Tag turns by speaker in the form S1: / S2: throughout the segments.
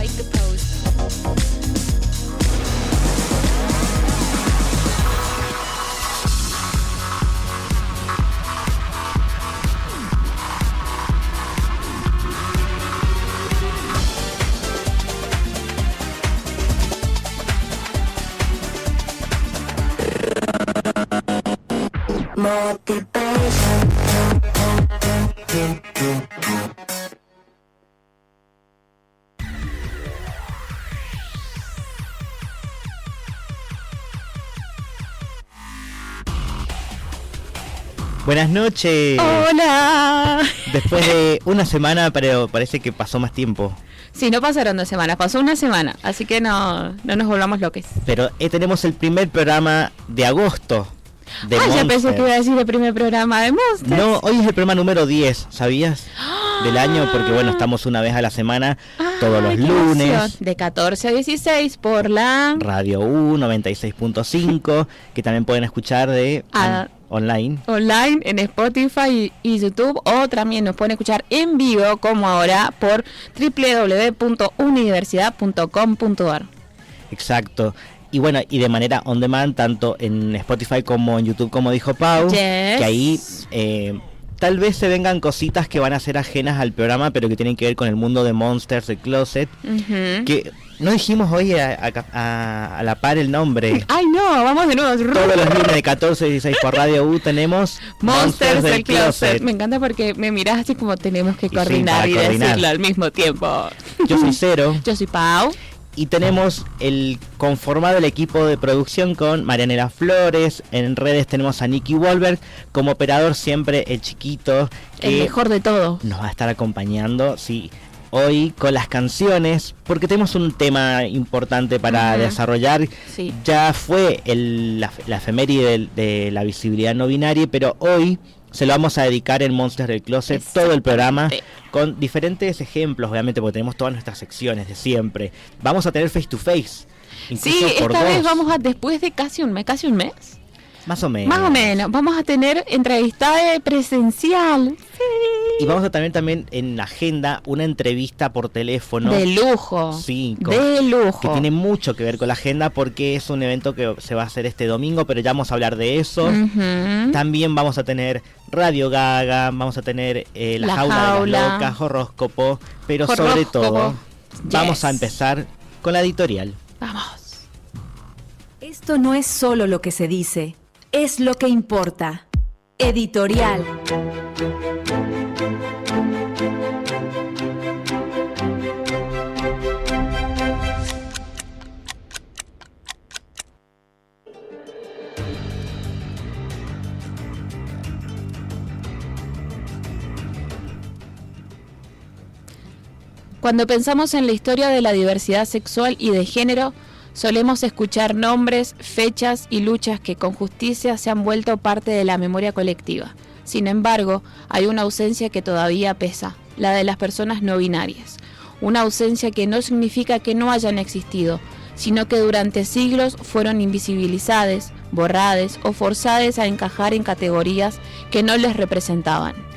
S1: make the pose.
S2: Buenas noches.
S3: Hola.
S2: Después de una semana, pero parece que pasó más tiempo.
S3: Sí, no pasaron 2 semanas, pasó una semana, así que no nos volvamos loques.
S2: Pero tenemos el primer programa de agosto de Monster.
S3: Ya pensé que iba a decir el primer programa de Monster.
S2: No, hoy es el programa número 10, ¿sabías? Del año, porque bueno, estamos una vez a la semana, todos los lunes.
S3: Emoción. De 14 a 16 por la
S2: Radio U 96.5, que también pueden escuchar de online
S3: en Spotify y YouTube, o también nos pueden escuchar en vivo como ahora por www.universidad.com.ar.
S2: Exacto. Y bueno, y de manera on demand, tanto en Spotify como en YouTube, como dijo Pau,
S3: Yes.
S2: que ahí tal vez se vengan cositas que van a ser ajenas al programa, pero que tienen que ver con el mundo de Monsters, de Closet, que no dijimos hoy a la par el nombre.
S3: Ay no, vamos de nuevo.
S2: Todos los lunes de 14 a 16 por Radio U tenemos
S3: Monsters del Closet. Me encanta porque me mirás así como tenemos que coordinar y decirlo al mismo tiempo.
S2: Yo soy Cero.
S3: Yo soy Pau.
S2: Y tenemos conformado el equipo de producción con Marianela Flores. En redes tenemos a Nicky Wolberg. Como operador siempre el chiquito,
S3: el mejor de todo.
S2: Nos va a estar acompañando, sí, hoy con las canciones, porque tenemos un tema importante para desarrollar.
S3: Sí.
S2: Ya fue la efeméride de la visibilidad no binaria, pero hoy se lo vamos a dedicar en Monsters del Closet, todo el programa, con diferentes ejemplos, obviamente, porque tenemos todas nuestras secciones de siempre. Vamos a tener face to face.
S3: Sí, esta vez vamos a, después de casi un mes.
S2: Más o menos.
S3: Más o menos. Vamos a tener entrevistada presencial. Sí.
S2: Y vamos a tener también en la agenda una entrevista por teléfono.
S3: De lujo.
S2: Sí.
S3: De lujo.
S2: Que tiene mucho que ver con la agenda porque es un evento que se va a hacer este domingo, pero ya vamos a hablar de eso. También vamos a tener Radio Gaga, vamos a tener la jaula de las locas, horóscopo, pero sobre todo vamos a empezar con la editorial.
S3: Vamos.
S4: Esto no es solo lo que se dice, es lo que importa. Editorial.
S3: Cuando pensamos en la historia de la diversidad sexual y de género, solemos escuchar nombres, fechas y luchas que con justicia se han vuelto parte de la memoria colectiva. Sin embargo, hay una ausencia que todavía pesa, la de las personas no binarias. Una ausencia que no significa que no hayan existido, sino que durante siglos fueron invisibilizadas, borradas o forzadas a encajar en categorías que no les representaban.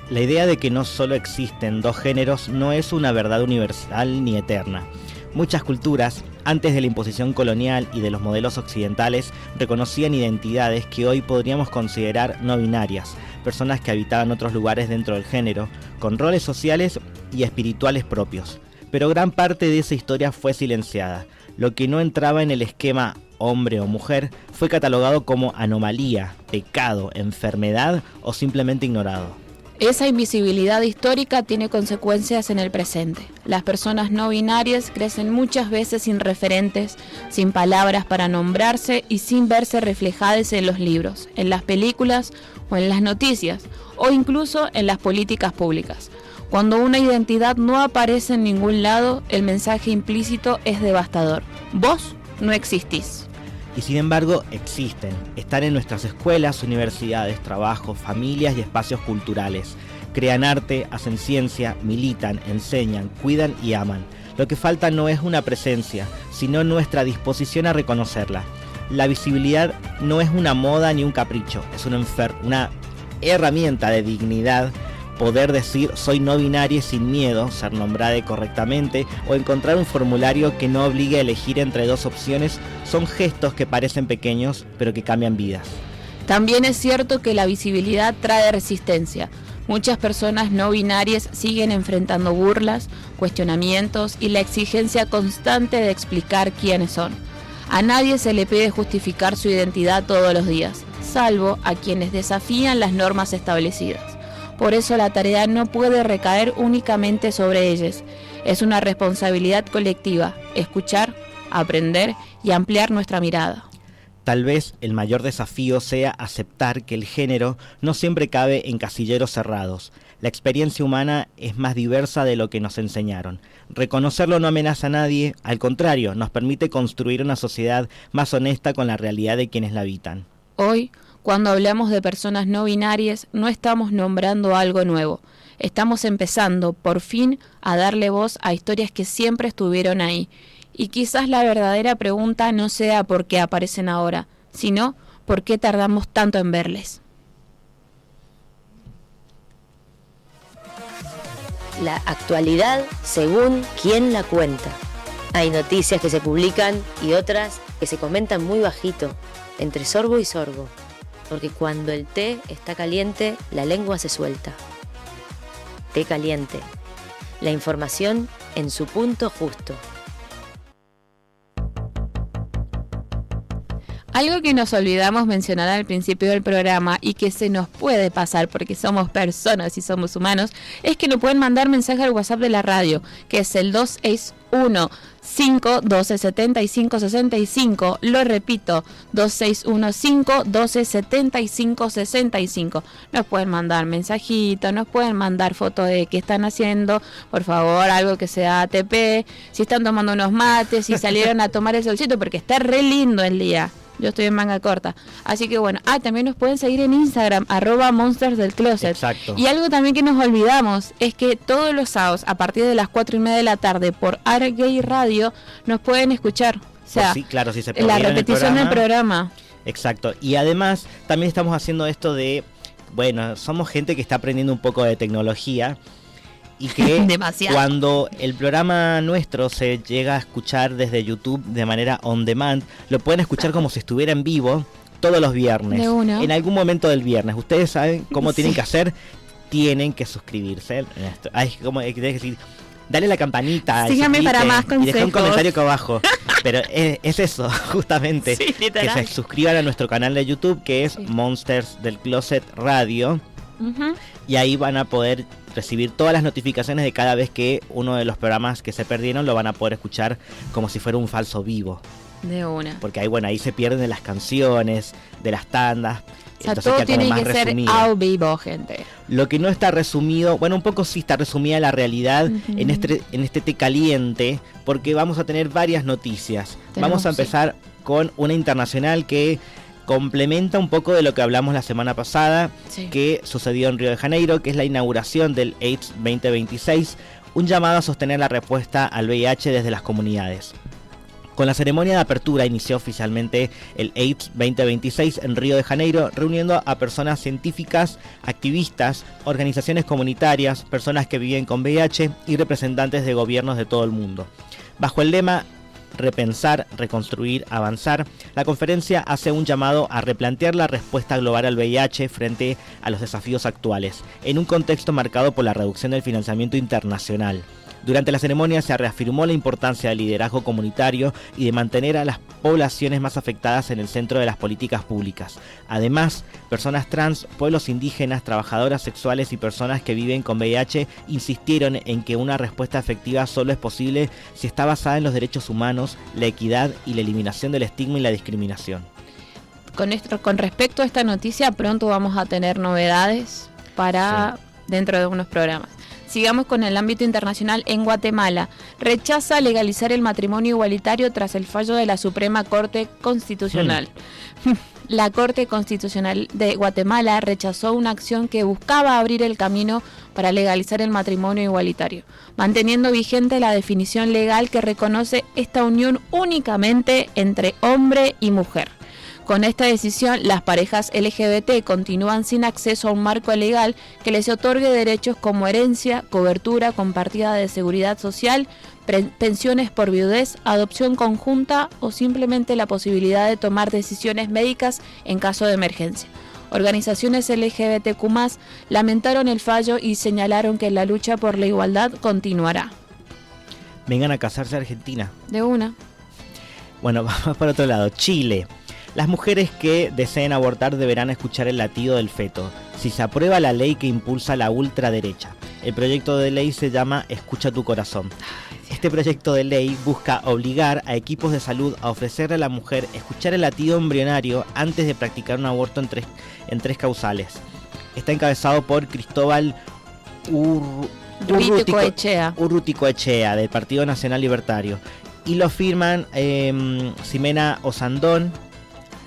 S2: La idea de que no solo existen dos géneros no es una verdad universal ni eterna. Muchas culturas, antes de la imposición colonial y de los modelos occidentales, reconocían identidades que hoy podríamos considerar no binarias, personas que habitaban otros lugares dentro del género, con roles sociales y espirituales propios. Pero gran parte de esa historia fue silenciada. Lo que no entraba en el esquema hombre o mujer fue catalogado como anomalía, pecado, enfermedad o simplemente ignorado.
S3: Esa invisibilidad histórica tiene consecuencias en el presente. Las personas no binarias crecen muchas veces sin referentes, sin palabras para nombrarse y sin verse reflejadas en los libros, en las películas o en las noticias, o incluso en las políticas públicas. Cuando una identidad no aparece en ningún lado, el mensaje implícito es devastador. Vos no existís.
S2: Y sin embargo existen, están en nuestras escuelas, universidades, trabajos, familias y espacios culturales. Crean arte, hacen ciencia, militan, enseñan, cuidan y aman. Lo que falta no es una presencia, sino nuestra disposición a reconocerla. La visibilidad no es una moda ni un capricho, es una herramienta de dignidad poder decir soy no binaria sin miedo, ser nombrada correctamente o encontrar un formulario que no obligue a elegir entre dos opciones son gestos que parecen pequeños pero que cambian vidas.
S3: También es cierto que la visibilidad trae resistencia. Muchas personas no binarias siguen enfrentando burlas, cuestionamientos y la exigencia constante de explicar quiénes son. A nadie se le pide justificar su identidad todos los días, salvo a quienes desafían las normas establecidas. Por eso la tarea no puede recaer únicamente sobre ellos. Es una responsabilidad colectiva, escuchar, aprender y ampliar nuestra mirada.
S2: Tal vez el mayor desafío sea aceptar que el género no siempre cabe en casilleros cerrados. La experiencia humana es más diversa de lo que nos enseñaron. Reconocerlo no amenaza a nadie, al contrario, nos permite construir una sociedad más honesta con la realidad de quienes la habitan.
S3: Hoy, cuando hablamos de personas no binarias, no estamos nombrando algo nuevo. Estamos empezando, por fin, a darle voz a historias que siempre estuvieron ahí. Y quizás la verdadera pregunta no sea por qué aparecen ahora, sino por qué tardamos tanto en verles.
S1: La actualidad según quien la cuenta. Hay noticias que se publican y otras que se comentan muy bajito, entre sorbo y sorbo. Porque cuando el té está caliente, la lengua se suelta. Té caliente. La información en su punto justo.
S3: Algo que nos olvidamos mencionar al principio del programa y que se nos puede pasar porque somos personas y somos humanos, es que nos pueden mandar mensaje al WhatsApp de la radio, que es el 2615-1275-65. Lo repito, 2615-1275-65. Nos pueden mandar mensajitos, nos pueden mandar fotos de qué están haciendo, por favor, algo que sea ATP, si están tomando unos mates, si salieron a tomar el solcito, porque está re lindo el día. Yo estoy en manga corta. Así que bueno, también nos pueden seguir en Instagram, @monstersdelcloset.
S2: Exacto.
S3: Y algo también que nos olvidamos es que todos los sábados, a partir de las 4:30 de la tarde, por Art Gay Radio, nos pueden escuchar. O sea,
S2: sí, claro, si se
S3: la
S2: perdieron
S3: repetición del programa.
S2: Exacto. Y además, también estamos haciendo esto de, bueno, somos gente que está aprendiendo un poco de tecnología. Y que cuando el programa nuestro se llega a escuchar desde YouTube de manera on demand, lo pueden escuchar como si estuviera en vivo todos los viernes. En algún momento del viernes. Ustedes saben cómo tienen que hacer. Tienen que suscribirse. Hay que decir, dale la campanita.
S3: Síganme para más consejos.
S2: Y deja un comentario acá abajo. Pero es eso, justamente.
S3: Sí,
S2: que se suscriban a nuestro canal de YouTube, que es Monsters del Closet Radio. Y ahí van a poder recibir todas las notificaciones de cada vez que uno de los programas que se perdieron lo van a poder escuchar como si fuera un falso vivo.
S3: De una.
S2: Porque ahí, bueno, ahí se pierden de las canciones, de las tandas.
S3: O sea, todo tiene que ser a vivo, gente.
S2: Lo que no está resumido, bueno, un poco sí está resumida la realidad en este té caliente, porque vamos a tener varias noticias. Vamos a empezar con una internacional que complementa un poco de lo que hablamos la semana pasada, que sucedió en Río de Janeiro, que es la inauguración del AIDS 2026, un llamado a sostener la respuesta al VIH desde las comunidades. Con la ceremonia de apertura inició oficialmente el AIDS 2026 en Río de Janeiro, reuniendo a personas científicas, activistas, organizaciones comunitarias, personas que viven con VIH y representantes de gobiernos de todo el mundo. Bajo el lema Repensar, reconstruir, avanzar, la conferencia hace un llamado a replantear la respuesta global al VIH frente a los desafíos actuales, en un contexto marcado por la reducción del financiamiento internacional. Durante la ceremonia se reafirmó la importancia del liderazgo comunitario y de mantener a las poblaciones más afectadas en el centro de las políticas públicas. Además, personas trans, pueblos indígenas, trabajadoras sexuales y personas que viven con VIH insistieron en que una respuesta efectiva solo es posible si está basada en los derechos humanos, la equidad y la eliminación del estigma y la discriminación.
S3: Con respecto a esta noticia, pronto vamos a tener novedades para dentro de unos programas. Sigamos con el ámbito internacional. En Guatemala, rechaza legalizar el matrimonio igualitario tras el fallo de la Suprema Corte Constitucional. La Corte Constitucional de Guatemala rechazó una acción que buscaba abrir el camino para legalizar el matrimonio igualitario, manteniendo vigente la definición legal que reconoce esta unión únicamente entre hombre y mujer. Con esta decisión, las parejas LGBT continúan sin acceso a un marco legal que les otorgue derechos como herencia, cobertura compartida de seguridad social, pensiones por viudez, adopción conjunta o simplemente la posibilidad de tomar decisiones médicas en caso de emergencia. Organizaciones LGBTQ+ lamentaron el fallo y señalaron que la lucha por la igualdad continuará.
S2: Vengan a casarse a Argentina.
S3: De una.
S2: Bueno, vamos para otro lado. Chile. Las mujeres que deseen abortar deberán escuchar el latido del feto, si se aprueba la ley que impulsa la ultraderecha. El proyecto de ley se llama Escucha tu corazón. Este proyecto de ley busca obligar a equipos de salud a ofrecerle a la mujer escuchar el latido embrionario antes de practicar un aborto en tres causales. Está encabezado por Cristóbal Urruticoechea, del Partido Nacional Libertario. Y lo firman Ximena Osandón,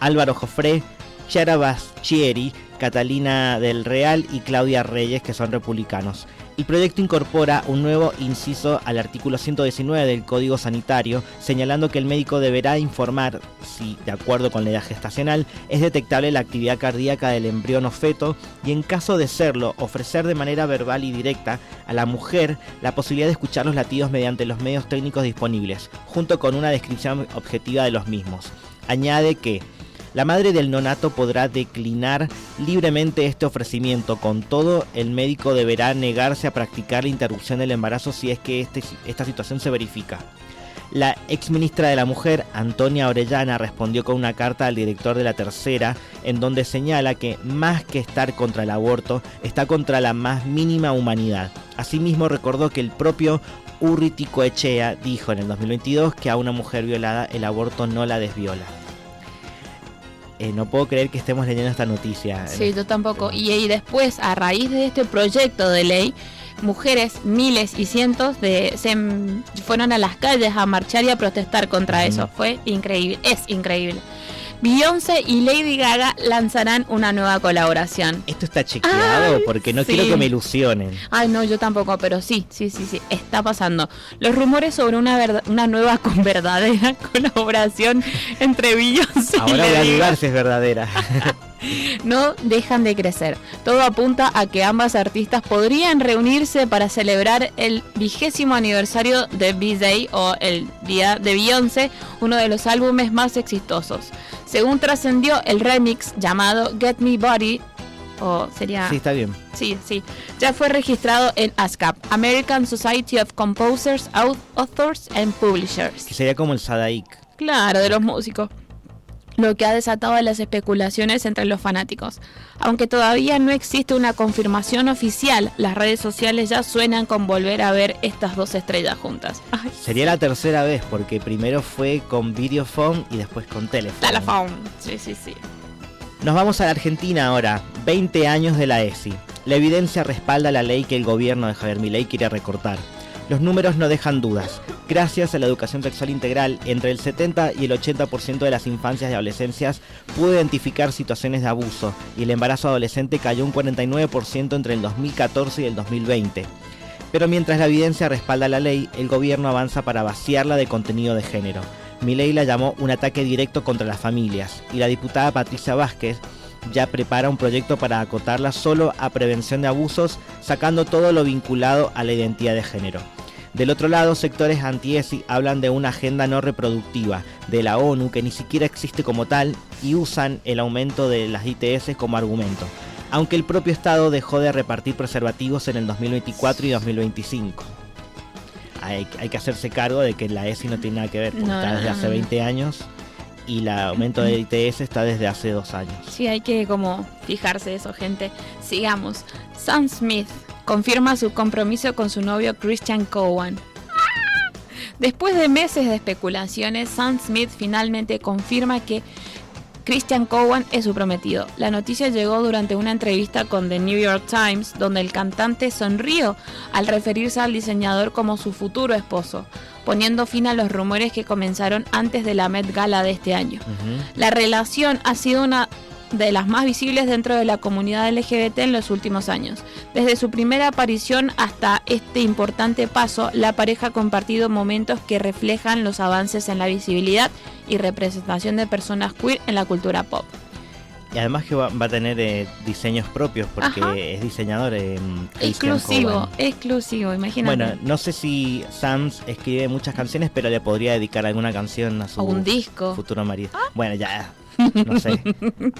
S2: Álvaro Jofré, Chiara Baschieri, Catalina del Real y Claudia Reyes, que son republicanos. El proyecto incorpora un nuevo inciso al artículo 119 del Código Sanitario, señalando que el médico deberá informar si, de acuerdo con la edad gestacional, es detectable la actividad cardíaca del embrión o feto y, en caso de serlo, ofrecer de manera verbal y directa a la mujer la posibilidad de escuchar los latidos mediante los medios técnicos disponibles, junto con una descripción objetiva de los mismos. Añade que la madre del neonato podrá declinar libremente este ofrecimiento. Con todo, el médico deberá negarse a practicar la interrupción del embarazo si es que esta situación se verifica. La exministra de la Mujer, Antonia Orellana, respondió con una carta al director de la Tercera, en donde señala que, más que estar contra el aborto, está contra la más mínima humanidad. Asimismo, recordó que el propio Urruticoechea dijo en el 2022 que a una mujer violada el aborto no la desviola. No puedo creer que estemos leyendo esta noticia.
S3: Sí, yo tampoco. Y después, a raíz de este proyecto de ley, mujeres, miles y cientos fueron a las calles a marchar y a protestar contra eso. Fue increíble, es increíble. Beyoncé y Lady Gaga lanzarán una nueva colaboración.
S2: Esto está chequeado porque no quiero que me ilusionen.
S3: Ay, no, yo tampoco, pero sí, está pasando. Los rumores sobre una nueva verdadera colaboración entre Beyoncé y Lady Gaga.
S2: Ahora voy a dudar si es verdadera.
S3: No dejan de crecer. Todo apunta a que ambas artistas podrían reunirse para celebrar el 20º aniversario de B-Day, o el Día de Beyoncé, uno de los álbumes más exitosos. Según trascendió, el remix llamado Get Me Body,
S2: Sí, está bien.
S3: Sí, ya fue registrado en ASCAP, American Society of Composers, Authors and Publishers.
S2: Que sería como el Sadaik.
S3: Claro, de los músicos. Lo que ha desatado las especulaciones entre los fanáticos. Aunque todavía no existe una confirmación oficial, las redes sociales ya suenan con volver a ver estas dos estrellas juntas. Ay,
S2: sería la tercera vez, porque primero fue con Videophone y después con Telephone.
S3: Sí.
S2: Nos vamos a la Argentina ahora. 20 años de la ESI. La evidencia respalda la ley que el gobierno de Javier Milei quiere recortar. Los números no dejan dudas. Gracias a la educación sexual integral, entre el 70 y el 80% de las infancias y adolescencias pudo identificar situaciones de abuso, y el embarazo adolescente cayó un 49% entre el 2014 y el 2020. Pero mientras la evidencia respalda la ley, el gobierno avanza para vaciarla de contenido de género. Milei la llamó un ataque directo contra las familias, y la diputada Patricia Vázquez ya prepara un proyecto para acotarla solo a prevención de abusos, sacando todo lo vinculado a la identidad de género. Del otro lado, sectores anti-ESI hablan de una agenda no reproductiva de la ONU que ni siquiera existe como tal, y usan el aumento de las ITS como argumento, aunque el propio Estado dejó de repartir preservativos en el 2024 y 2025. Hay que hacerse cargo de que la ESI no tiene nada que ver, porque está desde hace 20 años y el aumento de ITS está desde hace 2 años.
S3: Sí, hay que como fijarse eso, gente. Sigamos. Sam Smith confirma su compromiso con su novio Christian Cowan. Después de meses de especulaciones, Sam Smith finalmente confirma que Christian Cowan es su prometido. La noticia llegó durante una entrevista con The New York Times, donde el cantante sonrió al referirse al diseñador como su futuro esposo, poniendo fin a los rumores que comenzaron antes de la Met Gala de este año. La relación ha sido de las más visibles dentro de la comunidad LGBT en los últimos años. Desde su primera aparición hasta este importante paso, la pareja ha compartido momentos que reflejan los avances en la visibilidad y representación de personas queer en la cultura pop.
S2: Y además que va a tener diseños propios porque
S3: Ajá.
S2: es diseñador. Christian Cowan.
S3: Exclusivo, imagínate.
S2: Bueno, no sé si Sam escribe muchas canciones, pero le podría dedicar alguna canción a su
S3: O un disco.
S2: futuro marido. Bueno, ya, no sé.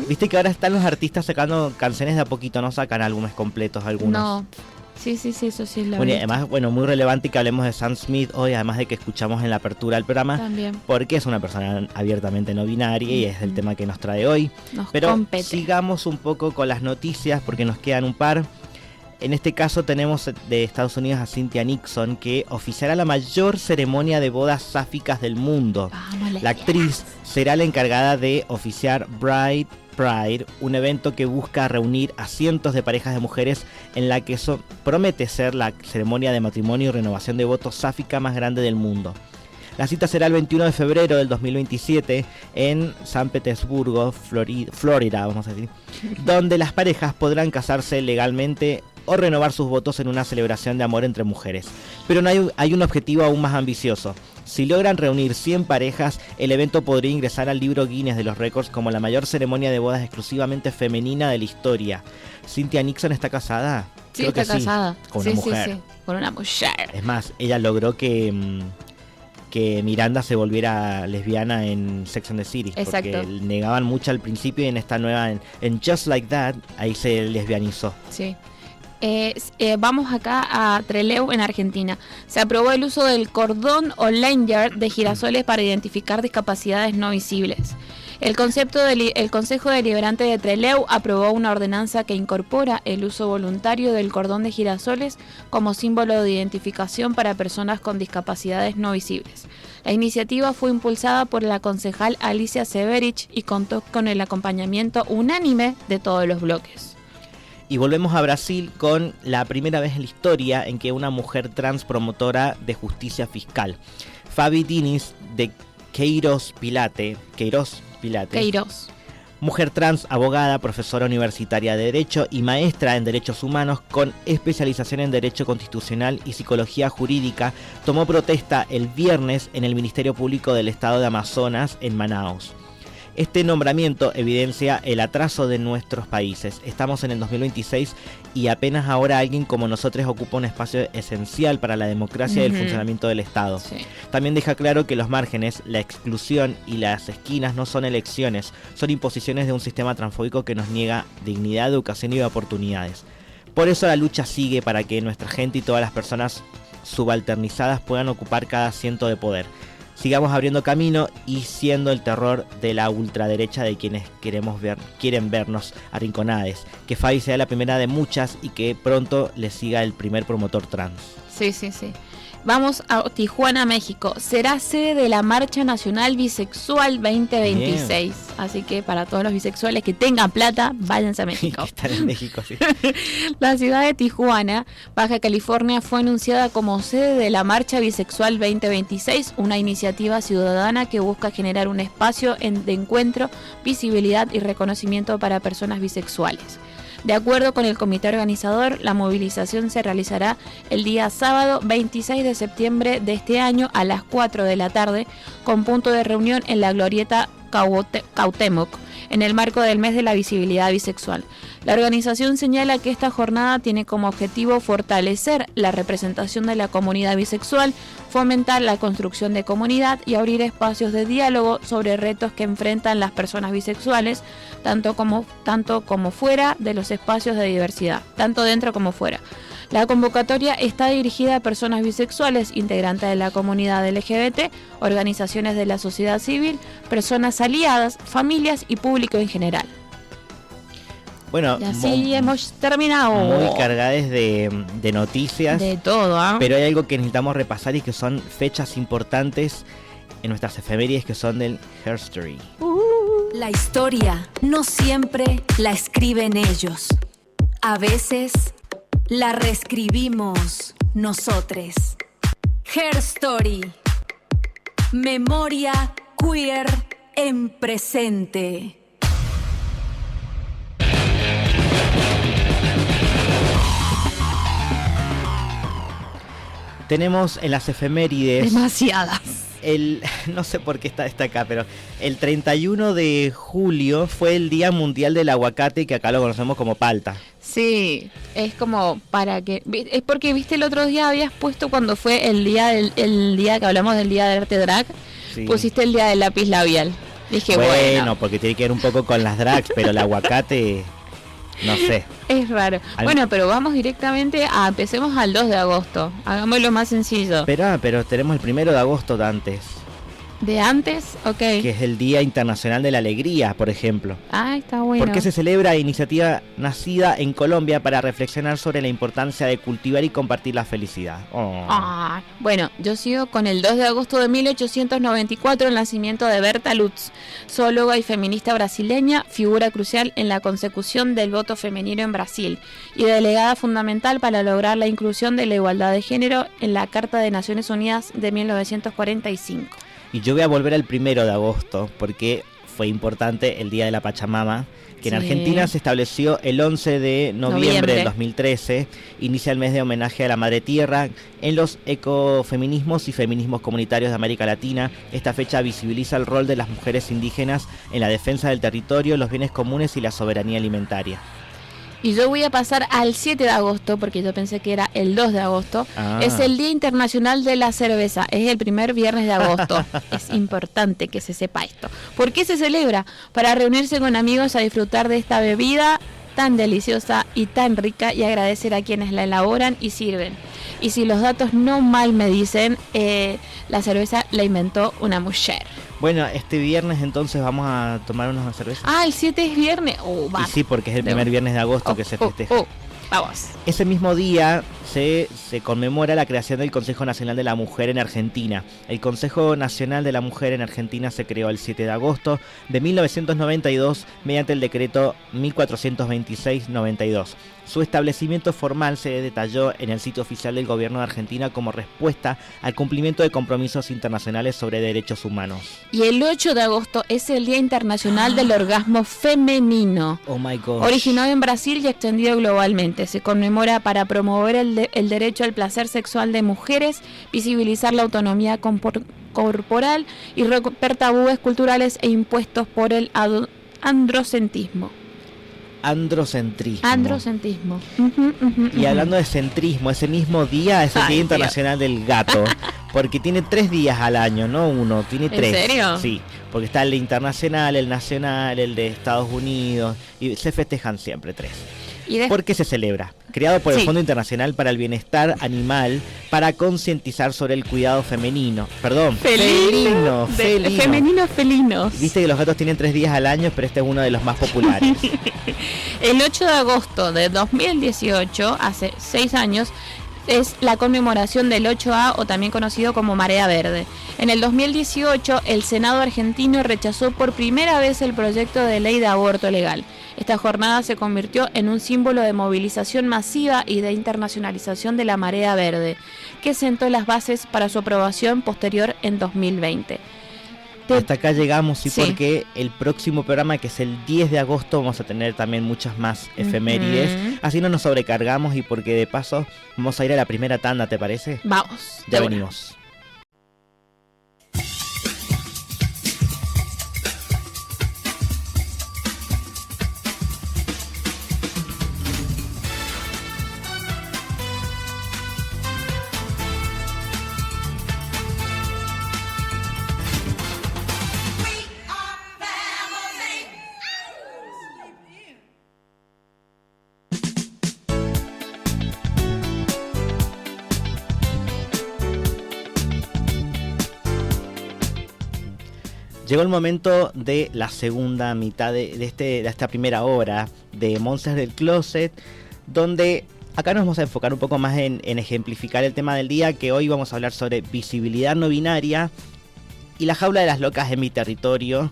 S2: Viste que ahora están los artistas sacando canciones de a poquito, no sacan álbumes completos algunos.
S3: No. Sí, eso sí es la
S2: Bueno, y
S3: verdad.
S2: además, muy relevante que hablemos de Sam Smith hoy, además de que escuchamos en la apertura del programa,
S3: También
S2: porque es una persona abiertamente no binaria y es el tema que nos trae hoy.
S3: nos
S2: Pero
S3: compete.
S2: sigamos un poco con las noticias porque nos quedan un par. En este caso tenemos de Estados Unidos a Cynthia Nixon, que oficiará la mayor ceremonia de bodas sáficas del mundo.
S3: Vamos,
S2: La actriz será la encargada de oficiar Bride Pride, un evento que busca reunir a cientos de parejas de mujeres en la que promete ser la ceremonia de matrimonio y renovación de votos sáfica más grande del mundo. La cita será el 21 de febrero del 2027 en San Petersburgo, Florida, vamos a decir, donde las parejas podrán casarse legalmente o renovar sus votos en una celebración de amor entre mujeres. Pero hay un objetivo aún más ambicioso. Si logran reunir 100 parejas, el evento podría ingresar al libro Guinness de los récords como la mayor ceremonia de bodas exclusivamente femenina de la historia. ¿Cynthia Nixon está casada?
S3: Sí,
S2: Creo que
S3: está casada.
S2: con
S3: Sí,
S2: una mujer.
S3: sí, con una mujer.
S2: Es más, ella logró que Miranda se volviera lesbiana en Sex and the City.
S3: Exacto.
S2: Porque negaban mucho al principio y en esta nueva, en Just Like That, ahí se lesbianizó.
S3: Sí. Vamos acá a Trelew, en Argentina. Se aprobó el uso del cordón o lanyard de girasoles para identificar discapacidades no visibles. El Consejo Deliberante de Trelew aprobó una ordenanza que incorpora el uso voluntario del cordón de girasoles como símbolo de identificación para personas con discapacidades no visibles. La iniciativa fue impulsada por la concejal Alicia Severich y contó con el acompañamiento unánime de todos los bloques.
S2: Y volvemos a Brasil con la primera vez en la historia en que una mujer trans promotora de justicia fiscal. Fabi Diniz de Queiroz Pilate, mujer trans, abogada, profesora universitaria de Derecho y maestra en Derechos Humanos con especialización en Derecho Constitucional y Psicología Jurídica, tomó protesta el viernes en el Ministerio Público del Estado de Amazonas en Manaus. Este nombramiento evidencia el atraso de nuestros países. Estamos en el 2026 y apenas ahora alguien como nosotros ocupa un espacio esencial para la democracia y el funcionamiento del Estado.
S3: Sí.
S2: También deja claro que los márgenes, la exclusión y las esquinas no son elecciones, son imposiciones de un sistema transfóbico que nos niega dignidad, educación y oportunidades. Por eso la lucha sigue para que nuestra gente y todas las personas subalternizadas puedan ocupar cada asiento de poder. Sigamos abriendo camino y siendo el terror de la ultraderecha de quienes quieren vernos arrinconades. Que Fabi sea la primera de muchas y que pronto le siga el primer promotor trans.
S3: Sí. Vamos a Tijuana, México. Será sede de la Marcha Nacional Bisexual 2026.
S2: Bien.
S3: Así que para todos los bisexuales que tengan plata, váyanse a México.
S2: Están en México, sí.
S3: La ciudad de Tijuana, Baja California, fue anunciada como sede de la Marcha Bisexual 2026, una iniciativa ciudadana que busca generar un espacio de encuentro, visibilidad y reconocimiento para personas bisexuales. De acuerdo con el comité organizador, la movilización se realizará el día sábado 26 de septiembre de este año a las 4 de la tarde, con punto de reunión en la glorieta Cuauhtémoc, en el marco del mes de la visibilidad bisexual. La organización señala que esta jornada tiene como objetivo fortalecer la representación de la comunidad bisexual, fomentar la construcción de comunidad y abrir espacios de diálogo sobre retos que enfrentan las personas bisexuales, tanto como fuera de los espacios de diversidad, tanto dentro como fuera. La convocatoria está dirigida a personas bisexuales, integrantes de la comunidad LGBT, organizaciones de la sociedad civil, personas aliadas, familias y público en general.
S2: Bueno,
S3: Y así hemos terminado.
S2: muy cargadas de noticias.
S3: De todo, ¿ah?
S2: Pero hay algo que necesitamos repasar y que son fechas importantes en nuestras efemérides que son del Herstory.
S4: La historia no siempre la escriben ellos. A veces la reescribimos nosotros. Herstory. Memoria queer en presente.
S2: Tenemos en las efemérides...
S3: Demasiadas.
S2: No sé por qué está acá, pero el 31 de julio fue el Día Mundial del Aguacate, que acá lo conocemos como palta.
S3: Sí, es como para que... Es porque, viste, el otro día habías puesto cuando fue el día que hablamos del Día del Arte Drag,
S2: Sí.
S3: pusiste el Día del Lápiz Labial. Dije,
S2: Bueno, porque tiene que ver un poco con las drags, pero el aguacate, no sé.
S3: es raro. Bueno, pero vamos directamente empecemos al 2 de agosto. Hagámoslo más sencillo.
S2: Pero tenemos el 1 de agosto antes,
S3: ¿De antes? Ok.
S2: que es el Día Internacional de la Alegría, por ejemplo.
S3: Ah, está bueno.
S2: Porque se celebra iniciativa nacida en Colombia para reflexionar sobre la importancia de cultivar y compartir la felicidad. Oh.
S3: Bueno, yo sigo con el 2 de agosto de 1894, el nacimiento de Berta Lutz, zoóloga y feminista brasileña, figura crucial en la consecución del voto femenino en Brasil y delegada fundamental para lograr la inclusión de la igualdad de género en la Carta de Naciones Unidas de 1945.
S2: Y yo voy a volver al 1 de agosto, porque fue importante el Día de la Pachamama, que en
S3: Sí.
S2: Argentina se estableció el 11 de noviembre
S3: Noviembre.
S2: del 2013, inicia el mes de homenaje a la Madre Tierra. En los ecofeminismos y feminismos comunitarios de América Latina, esta fecha visibiliza el rol de las mujeres indígenas en la defensa del territorio, los bienes comunes y la soberanía alimentaria.
S3: Y yo voy a pasar al 7 de agosto, porque yo pensé que era el 2 de agosto.
S2: Ah.
S3: Es el Día Internacional de la Cerveza. Es el primer viernes de agosto. Es importante que se sepa esto. ¿Por qué se celebra? Para reunirse con amigos a disfrutar de esta bebida tan deliciosa y tan rica y agradecer a quienes la elaboran y sirven. Y si los datos no mal me dicen, la cerveza la inventó una mujer.
S2: Bueno, este viernes entonces vamos a tomar unas cervezas.
S3: Ah, el 7 es viernes.
S2: Y
S3: Vamos.
S2: sí, porque es el primer viernes de agosto que se festeja.
S3: Vamos.
S2: Ese mismo día se conmemora la creación del Consejo Nacional de la Mujer en Argentina. El Consejo Nacional de la Mujer en Argentina se creó el 7 de agosto de 1992 mediante el decreto 1426-92. Su establecimiento formal se detalló en el sitio oficial del gobierno de Argentina como respuesta al cumplimiento de compromisos internacionales sobre derechos humanos.
S3: Y el 8 de agosto es el Día Internacional del Orgasmo Femenino.
S2: Oh my God.
S3: Originado en Brasil y extendido globalmente. Se conmemora para promover el derecho al placer sexual de mujeres, visibilizar la autonomía corporal y romper tabúes culturales e impuestos por el androcentismo.
S2: Androcentismo. Y hablando de centrismo, ese mismo día es el Día Internacional del Gato, porque tiene 3 días al año, no uno, tiene 3.
S3: ¿En serio?
S2: Sí, porque está el internacional, el nacional, el de Estados Unidos, y se festejan siempre 3. ¿Por qué se celebra? Creado por el Fondo Internacional para el Bienestar Animal para concientizar sobre el cuidado femenino. Perdón, felino.
S3: Femeninos felinos.
S2: Viste que los gatos tienen 3 días al año, pero este es uno de los más populares.
S3: El 8 de agosto de 2018, hace 6 años, es la conmemoración del 8A, o también conocido como Marea Verde. En el 2018, el Senado argentino rechazó por primera vez el proyecto de ley de aborto legal. Esta jornada se convirtió en un símbolo de movilización masiva y de internacionalización de la Marea Verde, que sentó las bases para su aprobación posterior en 2020.
S2: Hasta acá llegamos, porque el próximo programa, que es el 10 de agosto, vamos a tener también muchas más efemérides. Así no nos sobrecargamos y porque de paso vamos a ir a la primera tanda, ¿te parece?
S3: Vamos.
S2: Ya venimos. Llegó el momento de la segunda mitad de esta primera hora de Monsters del Closet, donde acá nos vamos a enfocar un poco más en ejemplificar el tema del día, que hoy vamos a hablar sobre visibilidad no binaria y la jaula de las locas en mi territorio,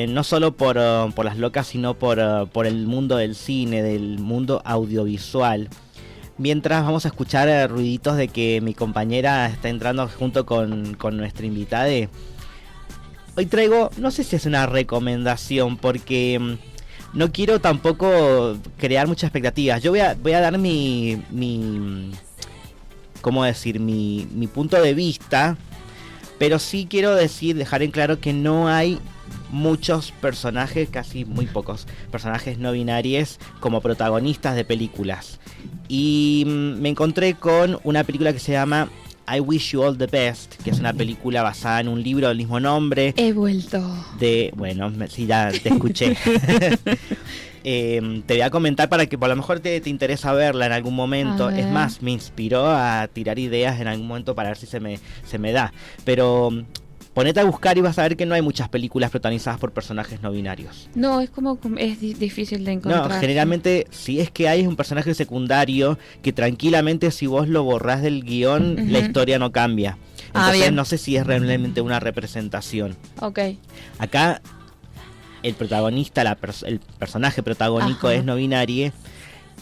S2: no solo por las locas, sino por el mundo del cine, del mundo audiovisual. Mientras vamos a escuchar ruiditos de que mi compañera está entrando junto con nuestra invitada. Hoy traigo, no sé si es una recomendación, porque no quiero tampoco crear muchas expectativas. Yo voy a dar mi ¿cómo decir? Mi punto de vista, pero sí quiero dejar en claro que no hay muchos personajes, casi muy pocos personajes no binarios como protagonistas de películas. Y me encontré con una película que se llama I Wish You All the Best, que es una película basada en un libro del mismo nombre.
S3: He vuelto.
S2: Bueno, sí, ya te escuché. Te voy a comentar para que por lo mejor te interesa verla en algún momento. Es más, me inspiró a tirar ideas en algún momento para ver si se me da. Pero ponete a buscar y vas a ver que no hay muchas películas protagonizadas por personajes no binarios.
S3: No, es difícil de encontrar.
S2: No, generalmente si es que hay un personaje secundario que tranquilamente si vos lo borrás del guión, la historia no cambia. Entonces
S3: bien.
S2: No sé si es realmente una representación.
S3: Ok.
S2: Acá el protagonista, el personaje protagónico
S3: Ajá.
S2: es no binario.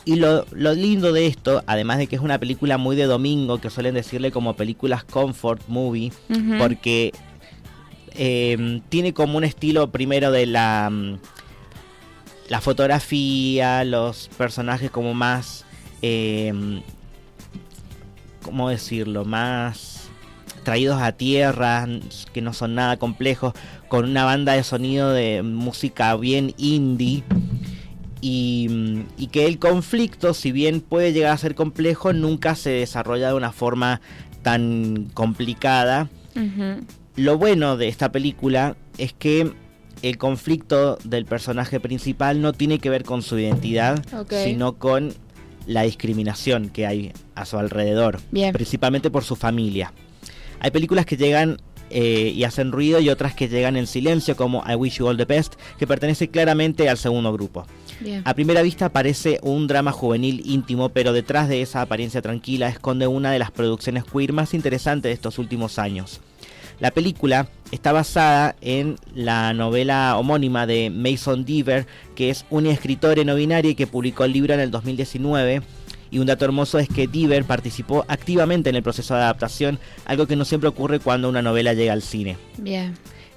S2: Y lo lindo de esto, además de que es una película muy de domingo, que suelen decirle como películas comfort movie, porque tiene como un estilo primero de la fotografía, los personajes como más, ¿cómo decirlo? Más traídos a tierra, que no son nada complejos, con una banda de sonido de música bien indie. Y que el conflicto, si bien puede llegar a ser complejo, nunca se desarrolla de una forma tan complicada. Lo bueno de esta película es que el conflicto del personaje principal no tiene que ver con su identidad, sino con la discriminación que hay a su alrededor, principalmente por su familia. Hay películas que llegan y hacen ruido y otras que llegan en silencio, como I Wish You All the Best, que pertenece claramente al segundo grupo. A primera vista parece un drama juvenil íntimo, pero detrás de esa apariencia tranquila esconde una de las producciones queer más interesantes de estos últimos años. La película está basada en la novela homónima de Mason Deaver, que es un escritor no binario que publicó el libro en el 2019. Y un dato hermoso es que Deaver participó activamente en el proceso de adaptación, algo que no siempre ocurre cuando una novela llega al cine.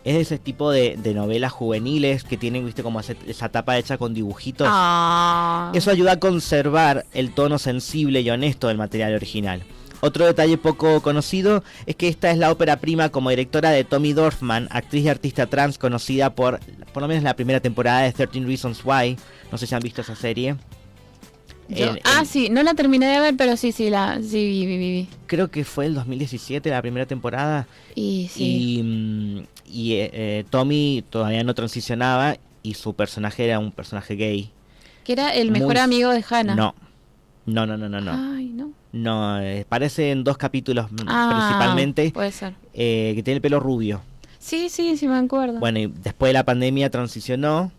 S2: Es ese tipo de novelas juveniles que tienen, viste, como esa tapa hecha con dibujitos. Eso ayuda a conservar el tono sensible y honesto del material original. Otro detalle poco conocido es que esta es la ópera prima como directora de Tommy Dorfman, actriz y artista trans conocida por lo menos la primera temporada de 13 Reasons Why. No sé si han visto esa serie.
S3: Sí, no la terminé de ver, pero sí vi.
S2: Creo que fue el 2017 la primera temporada. Y Tommy todavía no transicionaba y su personaje era un personaje gay.
S3: Que era el mejor amigo de Hannah.
S2: No.
S3: Ay, no.
S2: No, aparece en 2 capítulos principalmente.
S3: Puede ser.
S2: Que tiene el pelo rubio.
S3: Sí, me acuerdo.
S2: Bueno, y después de la pandemia transicionó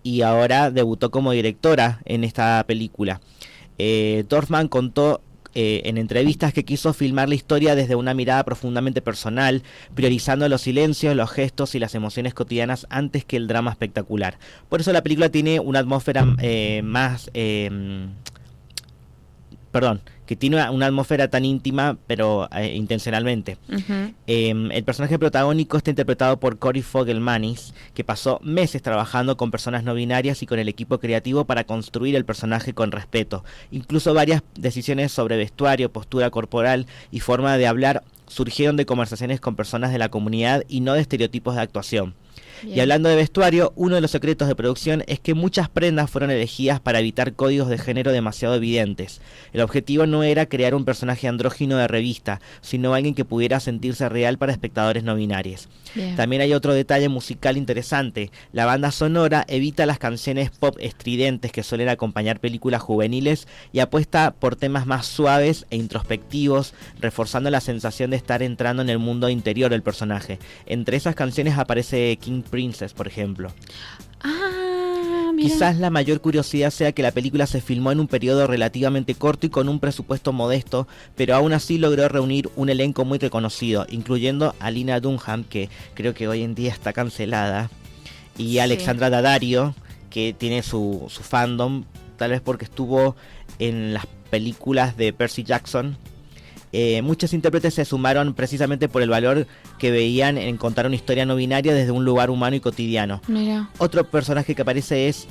S2: y ahora debutó como directora en esta película. Dorfman contó en entrevistas que quiso filmar la historia desde una mirada profundamente personal, priorizando los silencios, los gestos y las emociones cotidianas antes que el drama espectacular. Por eso la película tiene una atmósfera que tiene una atmósfera tan íntima, pero intencionalmente. El personaje protagónico está interpretado por Corey Fogelmanis, que pasó meses trabajando con personas no binarias y con el equipo creativo para construir el personaje con respeto. Incluso varias decisiones sobre vestuario, postura corporal y forma de hablar surgieron de conversaciones con personas de la comunidad y no de estereotipos de actuación. Y hablando de vestuario, uno de los secretos de producción es que muchas prendas fueron elegidas para evitar códigos de género demasiado evidentes. El objetivo no era crear un personaje andrógino de revista, sino alguien que pudiera sentirse real para espectadores no binarios. También hay otro detalle musical interesante. La banda sonora evita las canciones pop estridentes que suelen acompañar películas juveniles y apuesta por temas más suaves e introspectivos, reforzando la sensación de estar entrando en el mundo interior del personaje. Entre esas canciones aparece King Princess, por ejemplo. Quizás la mayor curiosidad sea que la película se filmó en un periodo relativamente corto y con un presupuesto modesto, pero aún así logró reunir un elenco muy reconocido, incluyendo a Lena Dunham, que creo que hoy en día está cancelada, y Alexandra Daddario, que tiene su fandom, tal vez porque estuvo en las películas de Percy Jackson. Muchos intérpretes se sumaron precisamente por el valor que veían en contar una historia no binaria desde un lugar humano y cotidiano.
S3: Mira.
S2: Otro personaje que aparece es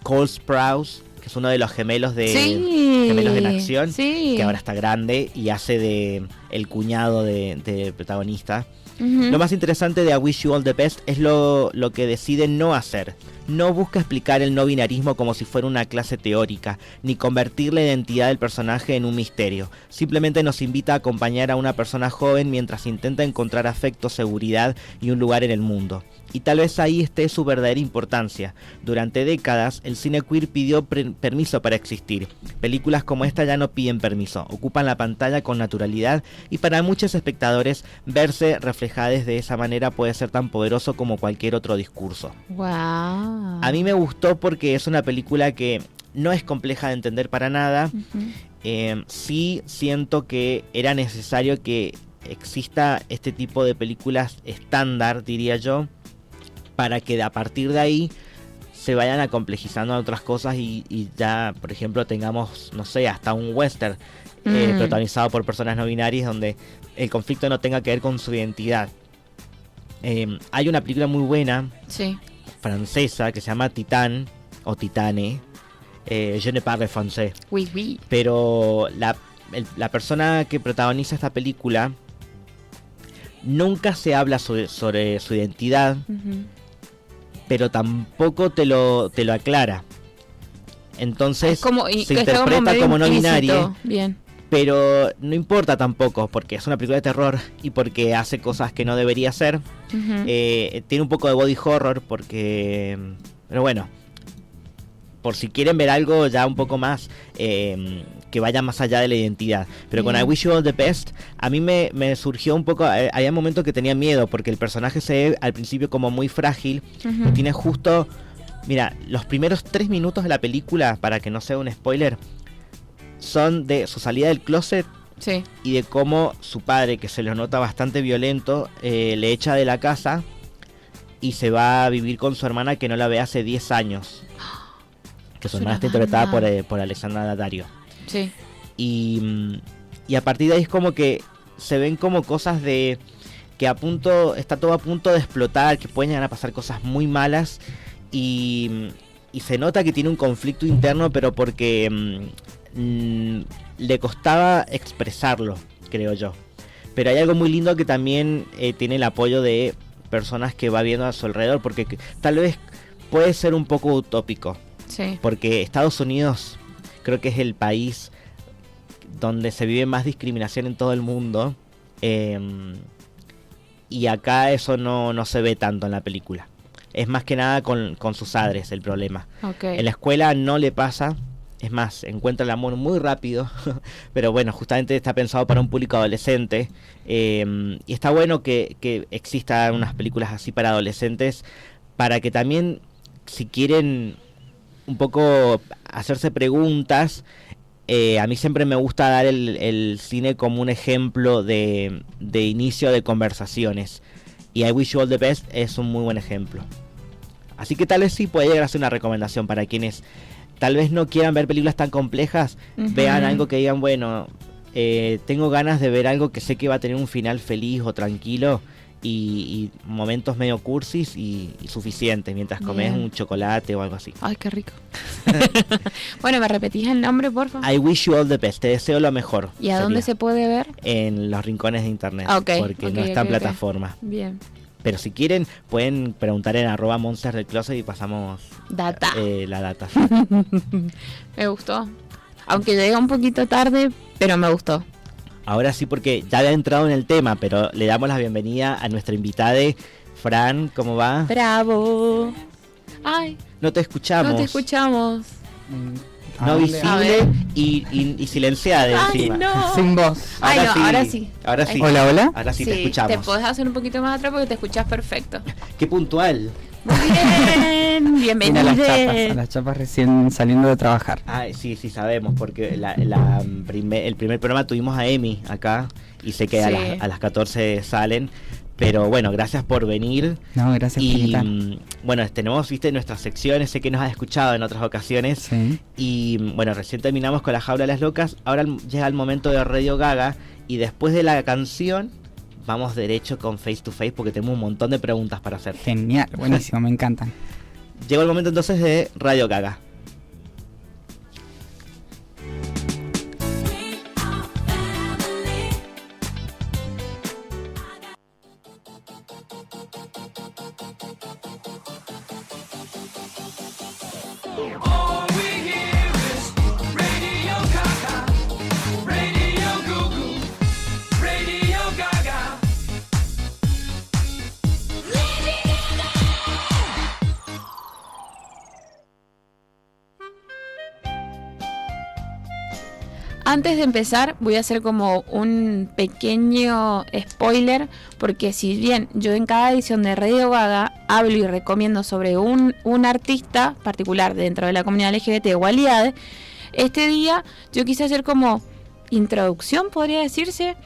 S2: Cole Sprouse, que es uno de los gemelos de
S3: Sí,
S2: Gemelos en Acción,
S3: sí.
S2: que ahora está grande y hace de el cuñado del protagonista.
S3: Ujú.
S2: Lo más interesante de I Wish You All the Best es lo que decide no hacer. No busca explicar el no binarismo como si fuera una clase teórica, ni convertir la identidad del personaje en un misterio. Simplemente nos invita a acompañar a una persona joven mientras intenta encontrar afecto, seguridad y un lugar en el mundo. Y tal vez ahí esté su verdadera importancia. Durante décadas, el cine queer pidió permiso para existir. Películas como esta ya no piden permiso, ocupan la pantalla con naturalidad y para muchos espectadores verse reflejadas de esa manera puede ser tan poderoso como cualquier otro discurso.
S3: Wow.
S2: A mí me gustó porque es una película que no es compleja de entender para nada. Sí siento que era necesario que exista este tipo de películas estándar, diría yo, para que a partir de ahí se vayan acomplejizando otras cosas y ya, por ejemplo, tengamos, no sé, hasta un western protagonizado por personas no binarias donde el conflicto no tenga que ver con su identidad. Hay una película muy buena,
S3: Sí.
S2: francesa, que se llama Titane, o Titane, Je ne parle français,
S3: Oui, oui.
S2: pero la persona que protagoniza esta película nunca se habla sobre su identidad,
S3: Ujú.
S2: pero tampoco te lo aclara. Entonces
S3: Es como,
S2: se
S3: que está
S2: interpreta
S3: medio
S2: como no
S3: implícito.
S2: binaria,
S3: Bien.
S2: pero no importa tampoco, porque es una película de terror y porque hace cosas que no debería hacer.
S3: Ujú.
S2: Tiene un poco de body horror porque... Pero bueno, por si quieren ver algo ya un poco más que vaya más allá de la identidad. Pero con
S3: Bien.
S2: I Wish You All the Best, a mí me surgió un poco... había momentos que tenía miedo porque el personaje se ve al principio como muy frágil.
S3: Ujú.
S2: Y tiene justo... Mira, los primeros 3 minutos de la película, para que no sea un spoiler, son de su salida del closet
S3: Sí.
S2: y de cómo su padre, que se lo nota bastante violento, le echa de la casa y se va a vivir con su hermana que no la ve hace 10 años. Que su
S3: Su
S2: hermana está
S3: hermana.
S2: interpretada por Alexandra Daddario.
S3: Sí.
S2: Y a partir de ahí es como que se ven como cosas de que está todo a punto de explotar, que pueden llegar a pasar cosas muy malas y se nota que tiene un conflicto interno, pero porque le costaba expresarlo, creo yo. Pero hay algo muy lindo que también tiene el apoyo de personas que va viendo a su alrededor, porque tal vez puede ser un poco utópico,
S3: Sí.
S2: porque Estados Unidos creo que es el país donde se vive más discriminación en todo el mundo, y acá eso no se ve tanto en la película. Es más que nada con sus padres el problema.
S3: Ok.
S2: En la escuela no le pasa, es más, encuentra el amor muy rápido, pero bueno, justamente está pensado para un público adolescente, y está bueno que existan unas películas así para adolescentes, para que también, si quieren un poco hacerse preguntas, a mí siempre me gusta dar el cine como un ejemplo de inicio de conversaciones, y I Wish You All the Best es un muy buen ejemplo. Así que tal vez sí puede llegar a ser una recomendación para quienes tal vez no quieran ver películas tan complejas,
S3: Ujú.
S2: vean algo que digan, bueno, tengo ganas de ver algo que sé que va a tener un final feliz o tranquilo y momentos medio cursis y suficiente mientras comes
S3: Bien.
S2: un chocolate o algo así.
S3: Ay, qué rico. Bueno, ¿me repetís el nombre, por favor?
S2: I Wish You All the Best, te deseo lo mejor.
S3: ¿Y a dónde se
S2: sería.
S3: puede ver?
S2: En los rincones de internet,
S3: Ah, ok,
S2: porque
S3: ok,
S2: no está en
S3: ok, ok.
S2: plataforma.
S3: Bien.
S2: Pero si quieren, pueden preguntar en @monsters del closet y pasamos
S3: Data.
S2: la data.
S3: Me gustó. Aunque llegué un poquito tarde, pero me gustó.
S2: Ahora sí, porque ya había entrado en el tema, pero le damos la bienvenida a nuestra invitada, Fran, ¿cómo va?
S3: ¡Bravo! Ay,
S2: No te escuchamos.
S3: no te escuchamos.
S2: No
S3: A
S2: visible
S3: ver.
S2: y silenciada
S3: Ay,
S2: encima.
S3: no.
S5: Sin voz.
S3: Ay, no, ahora sí.
S2: Ahora sí.
S5: Hola, hola.
S2: Ahora sí, te
S3: Te
S2: escuchamos.
S3: podés hacer un poquito más atrás porque te escuchas perfecto.
S2: Qué puntual.
S3: Muy bien,
S5: Vine a
S3: bienvenido.
S5: las chapas recién saliendo de trabajar.
S2: Ay, sí, sabemos, porque el primer programa tuvimos a Emi acá y sé que
S3: Sí.
S2: a las 14 salen. Pero bueno, gracias por venir.
S5: No, gracias por
S2: Y
S5: invitar.
S2: bueno, tenemos, viste, nuestras secciones, sé que nos has escuchado en otras ocasiones.
S5: Sí.
S2: Y bueno, recién terminamos con La Jaula de las Locas. Ahora llega el momento de Radio Gaga. Y después de la canción, vamos derecho con Face to Face porque tenemos un montón de preguntas para hacer.
S5: Genial, buenísimo, me encantan.
S2: Llegó el momento entonces de Radio Gaga.
S6: All we hear is Radio Gaga, Radio Goo Goo, Radio Gaga.
S3: Antes de empezar, voy a hacer como un pequeño spoiler, porque si bien yo en cada edición de Radio Gaga hablo y recomiendo sobre un artista particular dentro de la comunidad LGBT o aliada, este día yo quise hacer como introducción, podría decirse,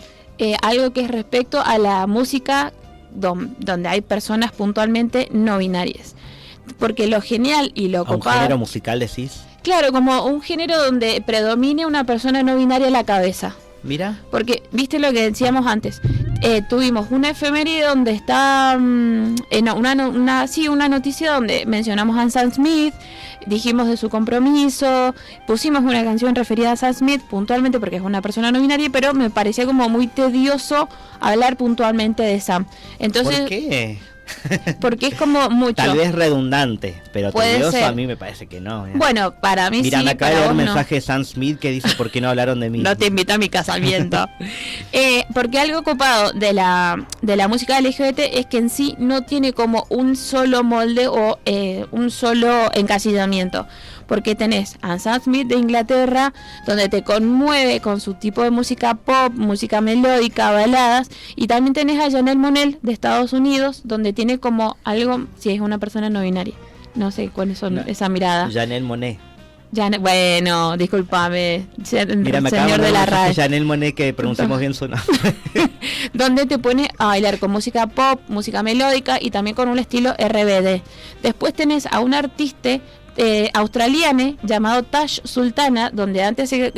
S3: algo que es respecto a la música donde hay personas puntualmente no binarias. Porque lo genial y lo
S2: ¿A un
S3: copado...
S2: género musical decís?
S3: Claro, como un género donde predomine una persona no binaria en la cabeza.
S2: Mira.
S3: Porque, viste lo que decíamos antes, tuvimos una efeméride donde está una noticia donde mencionamos a Sam Smith, dijimos de su compromiso, pusimos una canción referida a Sam Smith puntualmente porque es una persona no binaria, pero me parecía como muy tedioso hablar puntualmente de Sam. Entonces,
S2: ¿por qué?
S3: Porque es como mucho.
S2: Tal vez redundante, pero
S3: Puede
S2: tedioso
S3: ser.
S2: a mí me parece que no.
S3: Bueno, para mí
S2: Mira,
S3: sí,
S2: me acaba de
S3: para
S2: dar un
S3: vos no.
S2: mensaje de Sam Smith que dice ¿por qué no hablaron de mí?
S3: No te invito a mi casamiento. Porque algo copado de la música LGBT es que en sí no tiene como un solo molde o un solo encasillamiento. Porque tenés a Sam Smith de Inglaterra, donde te conmueve con su tipo de música pop, música melódica, baladas. Y también tenés a Janelle Monáe de Estados Unidos, donde tiene como algo, si es una persona no binaria. No sé cuáles son esa mirada.
S2: Janelle Monáe.
S3: Bueno, discúlpame,
S2: Mira, me acaba
S3: señor de la radio.
S2: Janelle Monáe, que pronunciamos bien su nombre.
S3: Donde te pone a bailar con música pop, música melódica y también con un estilo RBD. Después tenés a un artista australiana llamado Tash Sultana, donde antes se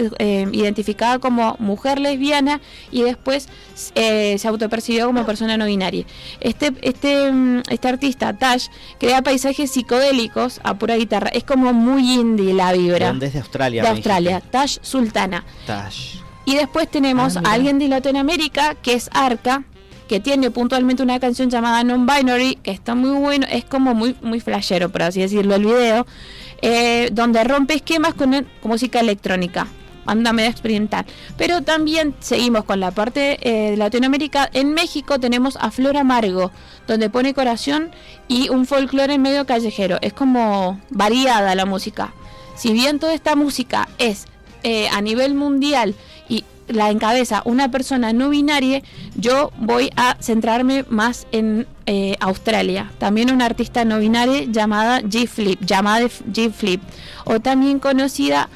S3: identificaba como mujer lesbiana y después se autopercibió como persona no binaria. Este artista Tash crea paisajes psicodélicos a pura guitarra, es como muy indie la vibra.
S2: ¿Dónde es de Australia?
S3: De
S2: me
S3: Australia,
S2: dijiste?
S3: Tash Sultana.
S2: Tash.
S3: Y después tenemos
S2: mira.
S3: a alguien de Latinoamérica que es Arca, que tiene puntualmente una canción llamada Non-Binary, que está muy bueno, es como muy flashero, por así decirlo, el video, donde rompe esquemas con música electrónica, banda medio experimental. Pero también seguimos con la parte de Latinoamérica. En México tenemos a Flor Amargo, donde pone corazón y un folclore medio callejero. Es como variada la música. Si bien toda esta música es a nivel mundial y la encabeza una persona no binaria, yo voy a centrarme más en Australia. También una artista no binaria llamada G Flip, o también conocida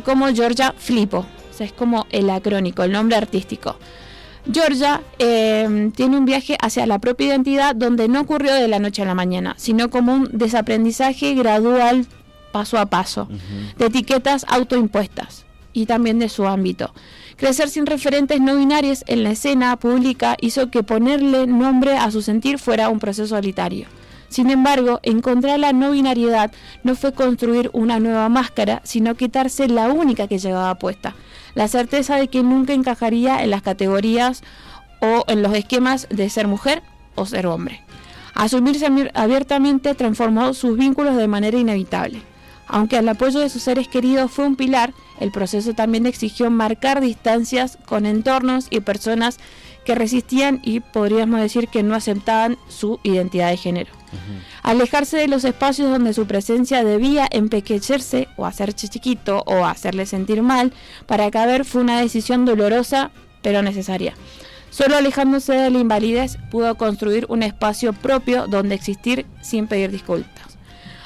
S3: como Georgia Flippo. O sea, es como el acrónico, el nombre artístico. Georgia tiene un viaje hacia la propia identidad donde no ocurrió de la noche a la mañana, sino como un desaprendizaje gradual, paso a paso, de etiquetas autoimpuestas y también de su ámbito. Crecer sin referentes no binarios en la escena pública hizo que ponerle nombre a su sentir fuera un proceso solitario. Sin embargo, encontrar la no binariedad no fue construir una nueva máscara, sino quitarse la única que llevaba puesta, la certeza de que nunca encajaría en las categorías o en los esquemas de ser mujer o ser hombre. Asumirse abiertamente transformó sus vínculos de manera inevitable. Aunque el apoyo de sus seres queridos fue un pilar, el proceso también exigió marcar distancias con entornos y personas que resistían y podríamos decir que no aceptaban su identidad de género. Alejarse de los espacios donde su presencia debía empequecerse o hacerse chiquito o hacerle sentir mal para caber fue una decisión dolorosa pero necesaria. Solo alejándose de la invalidez pudo construir un espacio propio donde existir sin pedir disculpas.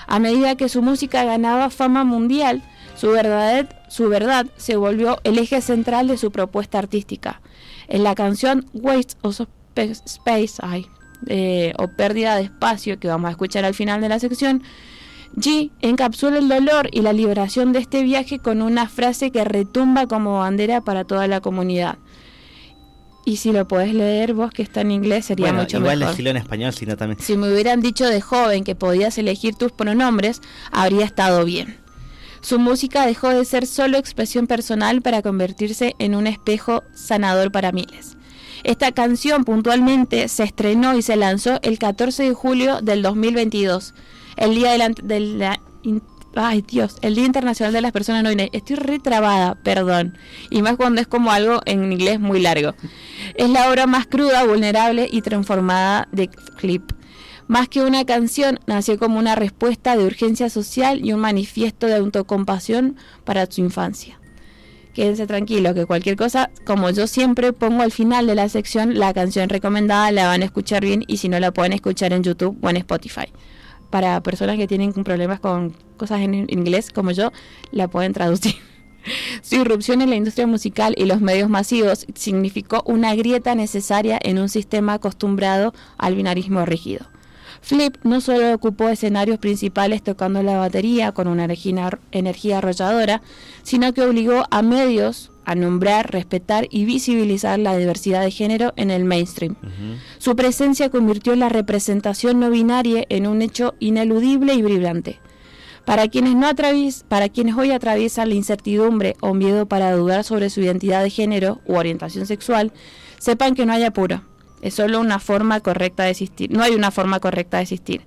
S3: A medida que su música ganaba fama mundial, su verdad se volvió el eje central de su propuesta artística. En la canción Waste of Space, o Pérdida de Espacio, que vamos a escuchar al final de la sección, G encapsula el dolor y la liberación de este viaje con una frase que retumba como bandera para toda la comunidad. Y si lo podés leer vos, que está en inglés, sería mucho
S2: igual
S3: mejor.
S2: decirlo en español, sino también.
S3: Si me hubieran dicho de joven que podías elegir tus pronombres, habría estado bien. Su música dejó de ser solo expresión personal para convertirse en un espejo sanador para miles. Esta canción puntualmente se estrenó y se lanzó el 14 de julio del 2022, el día de la Ay, Dios, el Día Internacional de las Personas No Binarias. Estoy retrabada, perdón. Y más cuando es como algo en inglés muy largo. Es la obra más cruda, vulnerable y transformada de Flip. Más que una canción, nació como una respuesta de urgencia social y un manifiesto de autocompasión para su infancia. Quédense tranquilos que cualquier cosa, como yo siempre pongo al final de la sección, la canción recomendada la van a escuchar bien y si no la pueden escuchar en YouTube o en Spotify. Para personas que tienen problemas con cosas en inglés como yo, la pueden traducir. Su irrupción en la industria musical y los medios masivos significó una grieta necesaria en un sistema acostumbrado al binarismo rígido. Flip no solo ocupó escenarios principales tocando la batería con una energía arrolladora, sino que obligó a medios a nombrar, respetar y visibilizar la diversidad de género en el mainstream. Su presencia convirtió la representación no binaria en un hecho ineludible y brillante. Para quienes hoy atraviesan la incertidumbre o miedo para dudar sobre su identidad de género u orientación sexual, sepan que no hay apuro. Es solo una forma correcta de existir. No hay una forma correcta de existir.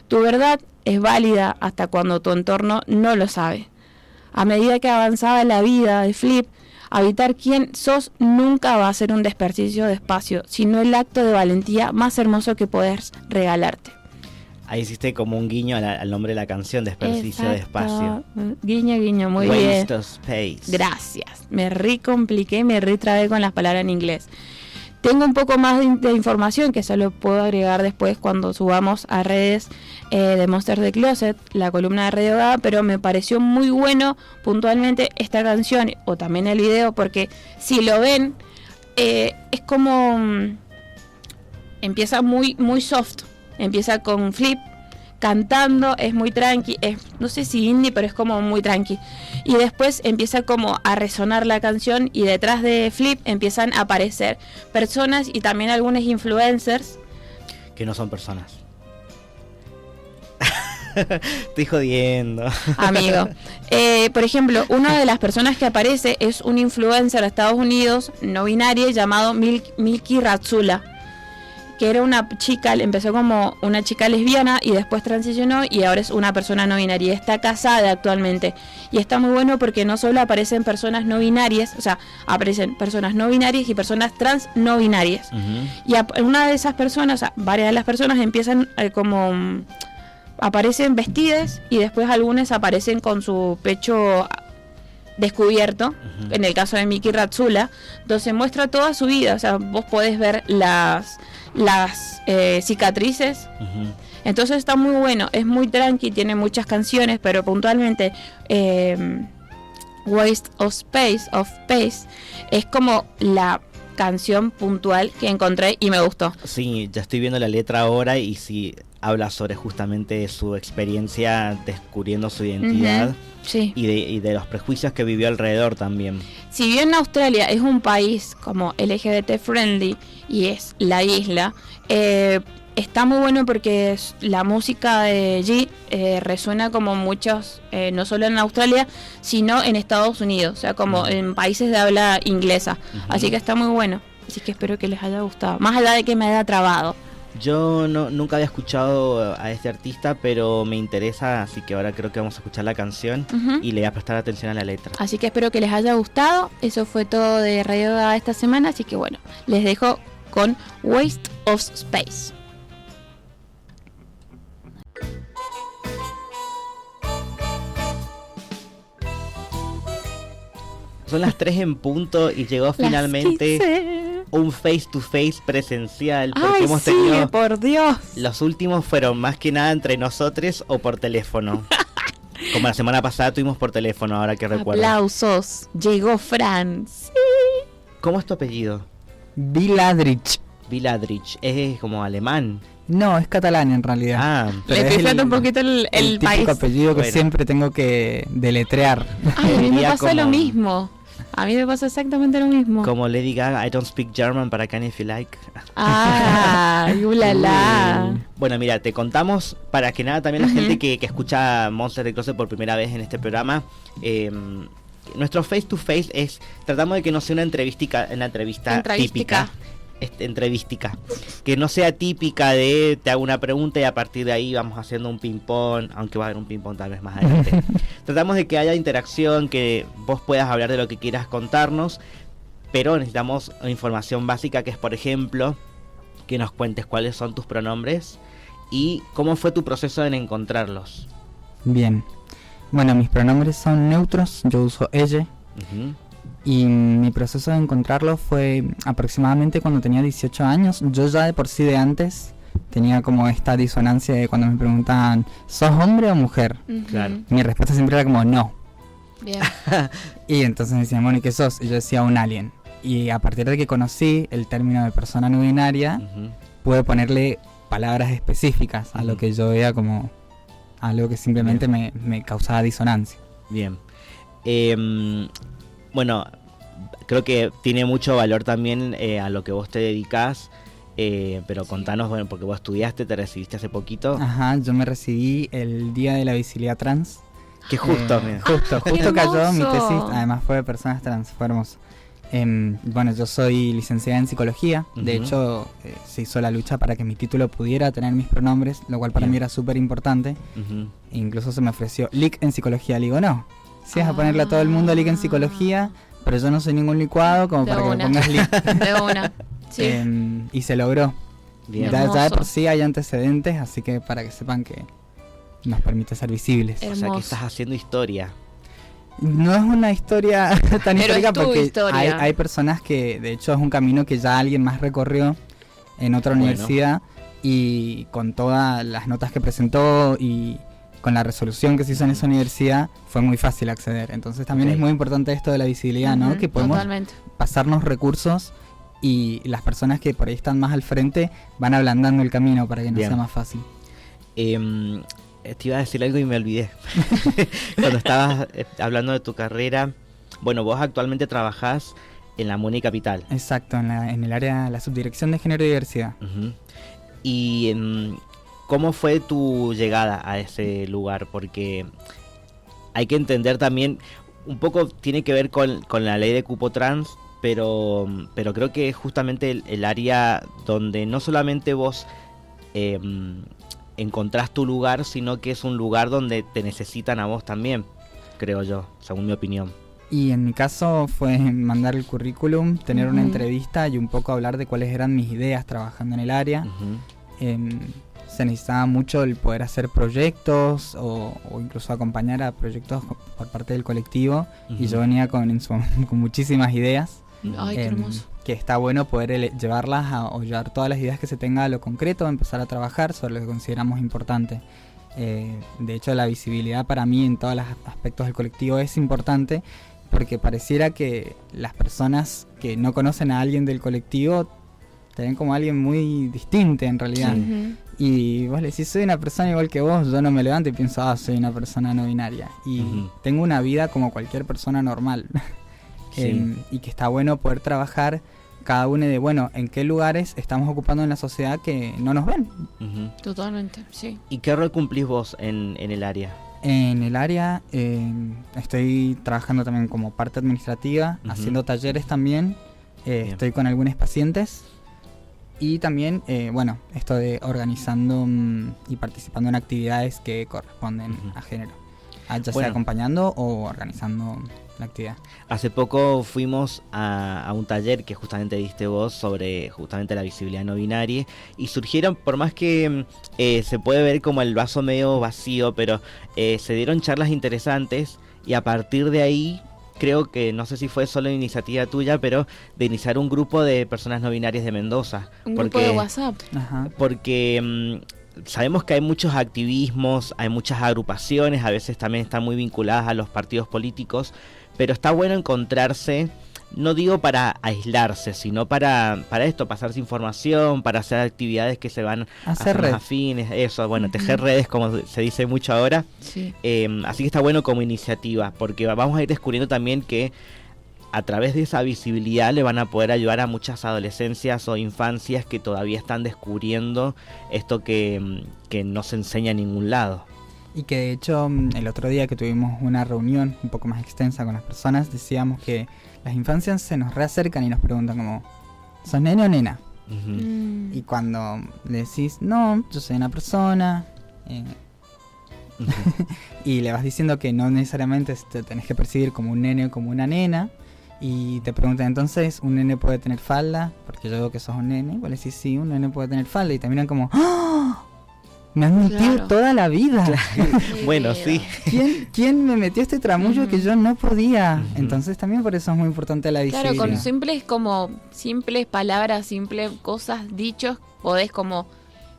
S3: Tu verdad es válida hasta cuando tu entorno no lo sabe. A medida que avanzaba la vida de Flip, habitar quién sos nunca va a ser un desperdicio de espacio, sino el acto de valentía más hermoso que puedes regalarte.
S2: Ahí hiciste como un guiño al nombre de la canción, Desperdicio de Espacio.
S3: Guiño, guiño, muy bien.
S2: Waste of Space.
S3: Gracias. Me recompliqué, me retrabé con las palabras en inglés. Tengo un poco más de información que solo puedo agregar después cuando subamos a redes de Monsters the Closet, la columna de Radio Gaga, pero me pareció muy bueno puntualmente esta canción o también el video, porque si lo ven, es como empieza muy, muy soft, empieza con Flip cantando, es muy tranqui, no sé si indie, pero es como muy tranqui. Y después empieza como a resonar la canción y detrás de Flip empiezan a aparecer personas y también algunos influencers.
S2: Que no son personas. Estoy jodiendo.
S3: Amigo. Por ejemplo, una de las personas que aparece es un influencer de Estados Unidos, no binario, llamado Milky Ratsula, que era una chica, empezó como una chica lesbiana y después transicionó y ahora es una persona no binaria. Está casada actualmente y está muy bueno porque no solo aparecen personas no binarias, o sea, aparecen personas no binarias y personas trans no binarias. Y una de esas personas, o sea, varias de las personas empiezan aparecen vestidas y después algunas aparecen con su pecho descubierto, en el caso de Miki Ratsula, donde se muestra toda su vida, o sea, vos podés ver las cicatrices. Entonces está muy bueno, es muy tranqui, tiene muchas canciones, pero puntualmente Waste of Space es como la canción puntual que encontré y me gustó.
S2: Sí, ya estoy viendo la letra ahora y sí habla sobre justamente su experiencia descubriendo su identidad.
S3: Sí.
S2: Y de los prejuicios que vivió alrededor también.
S3: Si bien Australia es un país como LGBT friendly y es la isla, está muy bueno porque la música de G resuena como muchos, no solo en Australia, sino en Estados Unidos, o sea, como en países de habla inglesa. Así que está muy bueno. Así que espero que les haya gustado. Más allá de que me haya trabado.
S2: Yo nunca había escuchado a este artista, pero me interesa, así que ahora creo que vamos a escuchar la canción y le voy a prestar atención a la letra.
S3: Así que espero que les haya gustado. Eso fue todo de Radio Gaga esta semana, así que bueno, les dejo con Waste of Space.
S2: Son las 3 en punto y llegó finalmente un face to face presencial, porque hemos tenido,
S3: por Dios,
S2: los últimos fueron más que nada entre nosotros o por teléfono. Como la semana pasada tuvimos por teléfono, ahora que recuerdo.
S3: Aplausos, llegó Fran. Sí.
S2: ¿Cómo es tu apellido?
S5: Viladrich.
S2: Viladrich, es como alemán.
S5: No, es catalán en realidad.
S2: Ah,
S5: pero
S3: le
S5: es
S3: estoy un poquito el
S5: típico
S3: país.
S5: apellido que
S2: Bueno.
S5: siempre tengo que deletrear.
S3: Ay, a mí me
S2: Sería
S3: pasa lo
S2: como-
S3: mismo. A mí me pasa exactamente lo mismo.
S2: Como Lady Gaga, I don't speak German, but I can if you like.
S3: Ah, ulala.
S2: Bueno, mira, te contamos, para que nada también la gente que escucha Monsters the Closet por primera vez en este programa, nuestro face to face es, tratamos de que no sea una entrevista típica, entrevística, que no sea típica de te hago una pregunta y a partir de ahí vamos haciendo un ping pong, aunque va a haber un ping pong tal vez más adelante. Tratamos de que haya interacción, que vos puedas hablar de lo que quieras contarnos, pero necesitamos información básica, que es, por ejemplo, que nos cuentes cuáles son tus pronombres y cómo fue tu proceso en encontrarlos.
S5: Bien. Bueno, mis pronombres son neutros, yo uso ella.
S2: Ujú.
S5: Y mi proceso de encontrarlo fue aproximadamente cuando tenía 18 años. Yo ya de por sí de antes tenía como esta disonancia de cuando me preguntaban, ¿sos hombre o mujer?
S3: Ujú.
S2: Claro.
S5: Mi respuesta siempre era como no.
S3: Bien.
S5: Y entonces me decían, bueno, ¿y qué sos? Y yo decía un alien. Y a partir de que conocí el término de persona no binaria,
S2: Ujú.
S5: pude ponerle palabras específicas a lo
S2: Ujú.
S5: que yo veía como algo que simplemente me causaba disonancia.
S2: Bien. Bueno, creo que tiene mucho valor también a lo que vos te dedicás, pero contanos, bueno, porque vos estudiaste, te recibiste hace poquito,
S5: Ajá, yo me recibí el día de la visibilidad trans.
S2: que justo,
S5: Eh,
S2: mira.
S5: justo
S3: ¡Qué
S5: cayó mi
S3: hermoso!
S5: tesis, además fue de personas trans, fue hermoso. Bueno, yo soy licenciada en psicología, de
S2: Ujú.
S5: hecho se hizo la lucha para que mi título pudiera tener mis pronombres, lo cual para
S2: Bien.
S5: mí era súper importante.
S2: Ujú.
S5: E incluso se me ofreció LIC en psicología, le digo no, si vas a ponerle a todo el mundo LIC en psicología, pero yo no soy ningún licuado como
S3: De
S5: para que me
S3: una.
S5: pongas LIC.
S3: De una. Sí.
S5: Y se logró.
S2: Bien.
S5: Ya de
S3: Hermoso.
S5: por sí hay antecedentes, así que para que sepan que nos permite ser visibles.
S2: O sea que
S3: Hermoso.
S2: estás haciendo historia.
S5: No es una historia tan
S3: Pero
S5: histórica
S3: es tu
S5: porque
S3: historia.
S5: hay personas que, de hecho, es un camino que ya alguien más recorrió en otra
S2: Bueno.
S5: universidad y con todas las notas que presentó y con la resolución que se hizo en esa universidad fue muy fácil acceder. Entonces también
S2: Ok.
S5: es muy importante esto de la visibilidad, ¿no?
S3: Ujú,
S5: Que podemos
S3: Totalmente.
S5: pasarnos recursos y las personas que por ahí están más al frente van ablandando el camino para que no
S2: Bien.
S5: sea más fácil.
S2: Te iba a decir algo y me olvidé. Cuando estabas hablando de tu carrera, bueno, vos actualmente trabajás en la MUNI Capital.
S5: Exacto, en el área, la subdirección de género y diversidad.
S2: Ujú. Y ¿cómo fue tu llegada a ese lugar? Porque hay que entender también, un poco tiene que ver con la ley de cupo trans, pero creo que es justamente el área donde no solamente vos encontrás tu lugar, sino que es un lugar donde te necesitan a vos también, creo yo, según mi opinión.
S5: Y en mi caso fue mandar el currículum, tener una
S3: Ujú.
S5: entrevista y un poco hablar de cuáles eran mis ideas trabajando en el área.
S2: Ujú.
S5: Se necesitaba mucho el poder hacer proyectos o incluso acompañar a proyectos por parte del colectivo. Y
S2: Ujú.
S5: yo venía con muchísimas ideas.
S3: Ay, qué hermoso.
S5: Que está bueno poder llevarlas o llevar todas las ideas que se tenga a lo concreto, empezar a trabajar sobre lo que consideramos importante. De hecho, la visibilidad para mí en todos los aspectos del colectivo es importante porque pareciera que las personas que no conocen a alguien del colectivo te ven como alguien muy distinto en realidad.
S2: Sí.
S3: Ujú.
S5: Y vos le decís, soy una persona igual que vos, yo no me levanto y pienso, soy una persona no binaria. Y
S2: Ujú.
S5: tengo una vida como cualquier persona normal.
S2: Sí.
S5: Y que está bueno poder trabajar cada uno de, bueno, en qué lugares estamos ocupando en la sociedad que no nos ven.
S2: Ujú.
S3: Totalmente, sí.
S2: ¿Y qué rol cumplís vos en el área?
S5: En el área estoy trabajando también como parte administrativa,
S2: Ujú.
S5: haciendo talleres también,
S2: Bien.
S5: estoy con algunos pacientes y también, bueno, esto de organizando y participando en actividades que corresponden
S2: Ujú.
S5: a género, ya sea
S2: Bueno.
S5: acompañando o organizando la actividad.
S2: Hace poco fuimos a un taller que justamente diste vos sobre justamente la visibilidad no binaria y surgieron, por más que se puede ver como el vaso medio vacío, pero se dieron charlas interesantes y a partir de ahí creo que, no sé si fue solo iniciativa tuya, pero de iniciar un grupo de personas no binarias de Mendoza.
S3: Un grupo de WhatsApp.
S5: Ajá.
S2: Porque sabemos que hay muchos activismos, hay muchas agrupaciones, a veces también están muy vinculadas a los partidos políticos, pero está bueno encontrarse, no digo para aislarse, sino para esto, pasarse información, para hacer actividades que se van a
S5: Hacer
S2: hacer
S5: red.
S2: más afines, eso, bueno, tejer redes como se dice mucho ahora.
S3: Sí.
S2: Así que está bueno como iniciativa, porque vamos a ir descubriendo también que a través de esa visibilidad le van a poder ayudar a muchas adolescencias o infancias que todavía están descubriendo esto que no se enseña en ningún lado.
S5: Y que de hecho el otro día que tuvimos una reunión un poco más extensa con las personas, decíamos que las infancias se nos reacercan y nos preguntan como, ¿sos nene o nena?
S2: Ujú.
S5: Y cuando le decís, no, yo soy una persona,
S2: Ujú.
S5: y le vas diciendo que no necesariamente te tenés que percibir como un nene o como una nena, y te preguntan entonces, ¿un nene puede tener falda? Porque yo veo que sos un nene, y vos le decís, sí, un nene puede tener falda, y te miran como, ¡ah! Me han mentido
S3: Claro.
S5: toda la vida.
S2: Bueno, sí.
S5: ¿Quién me metió este tramullo
S3: Ujú.
S5: que yo no podía?
S2: Ujú.
S5: Entonces también por eso es muy importante la
S3: Claro,
S5: visibilidad.
S3: con simples palabras, simples cosas, dichos, podés como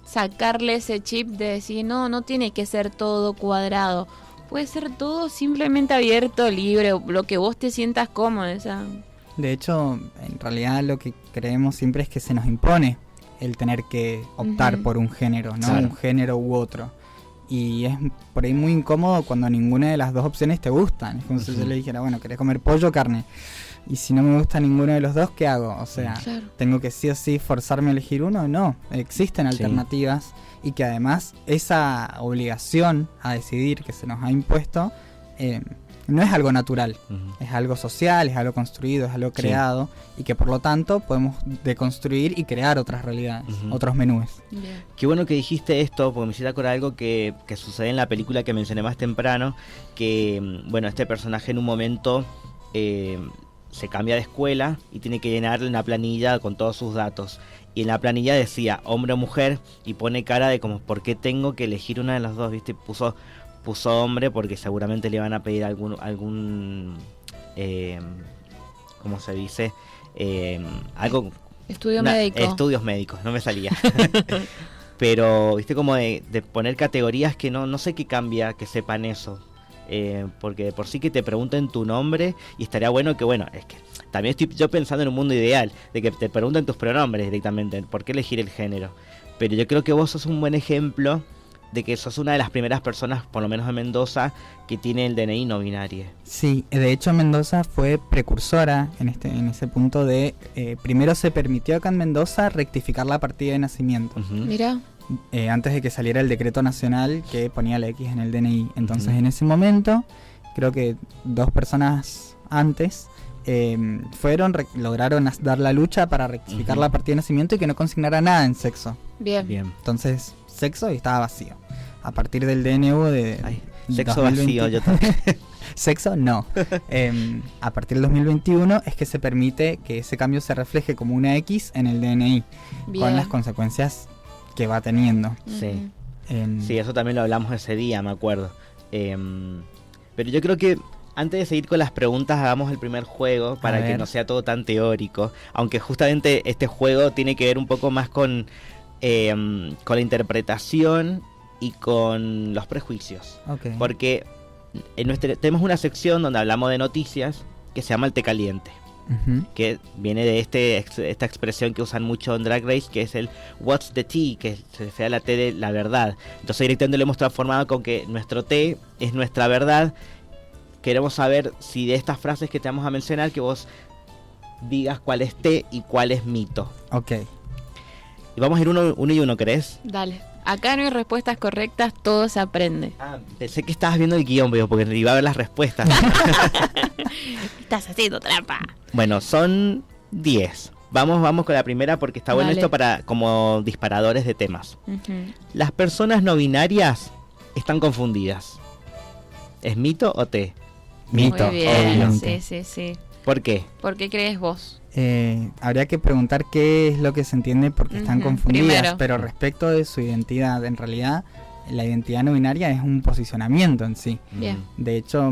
S3: sacarle ese chip de decir, no tiene que ser todo cuadrado. Puede ser todo simplemente abierto, libre, lo que vos te sientas cómodo. O sea,
S5: De hecho, en realidad lo que creemos siempre es que se nos impone el tener que optar
S3: Ujú.
S5: por un género, ¿no?
S2: Claro.
S5: Un género u otro. Y es por ahí muy incómodo cuando ninguna de las dos opciones te gustan. Es como si yo
S2: Ujú.
S5: le dijera, bueno, ¿querés comer pollo o carne? Y si no me gusta ninguno de los dos, ¿qué hago? O sea,
S3: claro.
S5: ¿tengo que sí o sí forzarme a elegir uno? No, existen
S2: Sí.
S5: alternativas y que además esa obligación a decidir que se nos ha impuesto no es algo natural.
S2: Ujú.
S5: Es algo social, es algo construido, es algo
S2: Sí.
S5: creado y que por lo tanto podemos deconstruir y crear otras realidades,
S2: Ujú.
S5: otros menúes.
S3: Bien.
S2: Qué bueno que dijiste esto, porque me hiciste acordar algo que sucede en la película que mencioné más temprano, que, bueno, este personaje en un momento se cambia de escuela y tiene que llenar una planilla con todos sus datos. Y en la planilla decía hombre o mujer y pone cara de como, ¿por qué tengo que elegir una de las dos? ¿Viste? Puso hombre porque seguramente le van a pedir algún ¿cómo se dice? Algo...
S3: Estudio médico.
S2: Estudios médicos, no me salía. Pero, viste, como de poner categorías que no sé qué cambia que sepan eso. Porque de por sí que te pregunten tu nombre y estaría bueno que, bueno, es que también estoy yo pensando en un mundo ideal, de que te pregunten tus pronombres directamente, ¿por qué elegir el género? Pero yo creo que vos sos un buen ejemplo de que sos una de las primeras personas, por lo menos en Mendoza, que tiene el DNI no binario.
S5: Sí, de hecho Mendoza fue precursora en ese punto de primero se permitió acá en Mendoza rectificar la partida de nacimiento.
S2: Ujú.
S3: Mira,
S5: Antes de que saliera el decreto nacional que ponía la X en el DNI. Entonces
S2: Ujú.
S5: en ese momento, creo que 2 personas antes lograron dar la lucha para rectificar
S2: Ujú.
S5: la partida de nacimiento y que no consignara nada en sexo.
S3: bien.
S2: Bien.
S5: Entonces, sexo y estaba vacío. A partir del DNU de
S2: Ay, sexo
S5: 2020
S2: vacío, yo también.
S5: Sexo, no. A partir del 2021 es que se permite que ese cambio se refleje como una X en el DNI,
S3: Bien.
S5: con las consecuencias que va teniendo.
S2: Sí.
S5: Em,
S2: Sí, eso también lo hablamos ese día, me acuerdo. Pero yo creo que antes de seguir con las preguntas, hagamos el primer juego para que
S5: ver.
S2: no sea todo tan teórico. Aunque justamente este juego tiene que ver un poco más con la interpretación y con los prejuicios.
S5: ok.
S2: Porque tenemos una sección donde hablamos de noticias que se llama el té caliente.
S5: Ujú.
S2: Que viene de esta expresión que usan mucho en Drag Race, que es el what's the tea, que se refiere a la té de la verdad. Entonces directamente lo hemos transformado con que nuestro té es nuestra verdad. Queremos saber si de estas frases que te vamos a mencionar, que vos digas cuál es té y cuál es mito.
S5: Ok.
S2: Y vamos a ir uno y uno, ¿querés?
S3: Dale. Acá no hay respuestas correctas, todo se aprende.
S2: Ah, pensé que estabas viendo el guión, veo, porque iba a ver las respuestas.
S3: Estás haciendo trampa.
S2: Bueno, son 10. Vamos con la primera porque está bueno
S3: Dale.
S2: esto para como disparadores de temas.
S3: Ujú.
S2: Las personas no binarias están confundidas. ¿Es mito o té?
S5: Mito,
S3: Muy bien,
S5: obviamente.
S3: sí.
S2: ¿Por qué?
S3: ¿Por qué crees vos?
S5: Habría que preguntar qué es lo que se entiende porque están
S3: Ujú,
S5: confundidas,
S3: primero.
S5: pero respecto de su identidad, en realidad la identidad no binaria es un posicionamiento en sí.
S3: Bien.
S5: De hecho,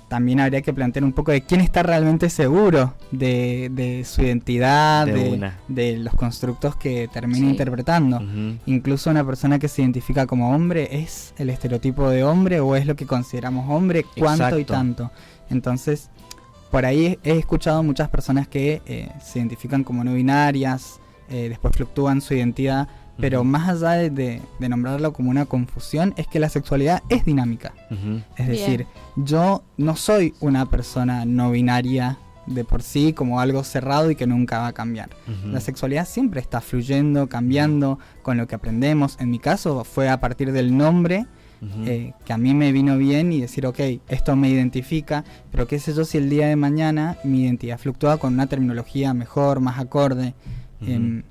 S5: también habría que plantear un poco de quién está realmente seguro de su identidad,
S2: De una.
S5: de los constructos que termina
S3: Sí.
S5: interpretando.
S2: Ujú.
S5: Incluso una persona que se identifica como hombre, ¿es el estereotipo de hombre o es lo que consideramos hombre? ¿Cuánto y
S2: Exacto.
S5: tanto? Entonces, por ahí he escuchado muchas personas que se identifican como no binarias, después fluctúan su identidad, pero
S2: Ujú.
S5: más allá de nombrarlo como una confusión, es que la sexualidad es dinámica.
S2: Ujú.
S5: Es
S3: Bien.
S5: decir, yo no soy una persona no binaria de por sí como algo cerrado y que nunca va a cambiar.
S2: Ujú.
S5: La sexualidad siempre está fluyendo, cambiando con lo que aprendemos. En mi caso fue a partir del nombre
S2: Ujú.
S5: que a mí me vino bien y decir, ok, esto me identifica, pero qué sé yo si el día de mañana mi identidad fluctúa con una terminología mejor, más acorde.
S2: Ujú.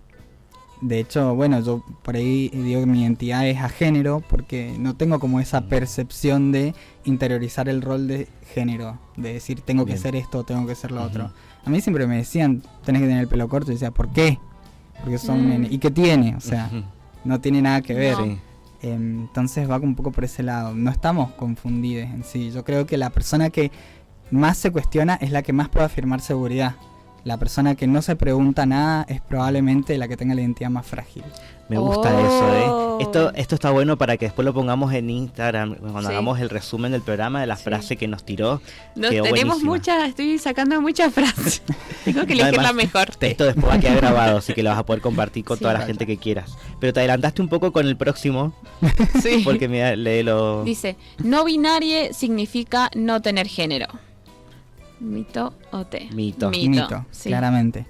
S5: De hecho, bueno, yo por ahí digo que mi identidad es a género porque no tengo como esa percepción de interiorizar el rol de género, de decir tengo
S2: Bien.
S5: que ser esto, tengo que ser lo
S2: Ujú.
S5: otro. A mí siempre me decían, tenés que tener el pelo corto, y decía, ¿por qué? Porque son un nene. ¿Y qué tiene? O sea,
S2: Ujú.
S5: no tiene nada que ver.
S2: Sí.
S5: Entonces va un poco por ese lado. No estamos confundidos en sí. Yo creo que la persona que más se cuestiona es la que más puede afirmar seguridad. La persona que no se pregunta nada es probablemente la que tenga la identidad más frágil.
S2: Me gusta
S3: Oh.
S2: eso, Esto está bueno para que después lo pongamos en Instagram, cuando
S3: Sí.
S2: hagamos el resumen del programa, de la
S3: Sí.
S2: frase que nos tiró.
S3: No,
S2: Quedó
S3: tenemos
S2: buenísima.
S3: muchas, estoy sacando muchas frases. Tengo que elegir
S2: Además,
S3: la mejor.
S2: Esto después va a quedar grabado, así que lo vas a poder compartir con
S3: Sí,
S2: toda la
S3: total.
S2: gente que quieras. Pero te adelantaste un poco con el próximo,
S3: Sí.
S2: porque lee lo...
S3: Dice, no binarie significa no tener género. ¿Mito o té?
S2: Mito.
S5: Mito,
S3: sí.
S5: claramente.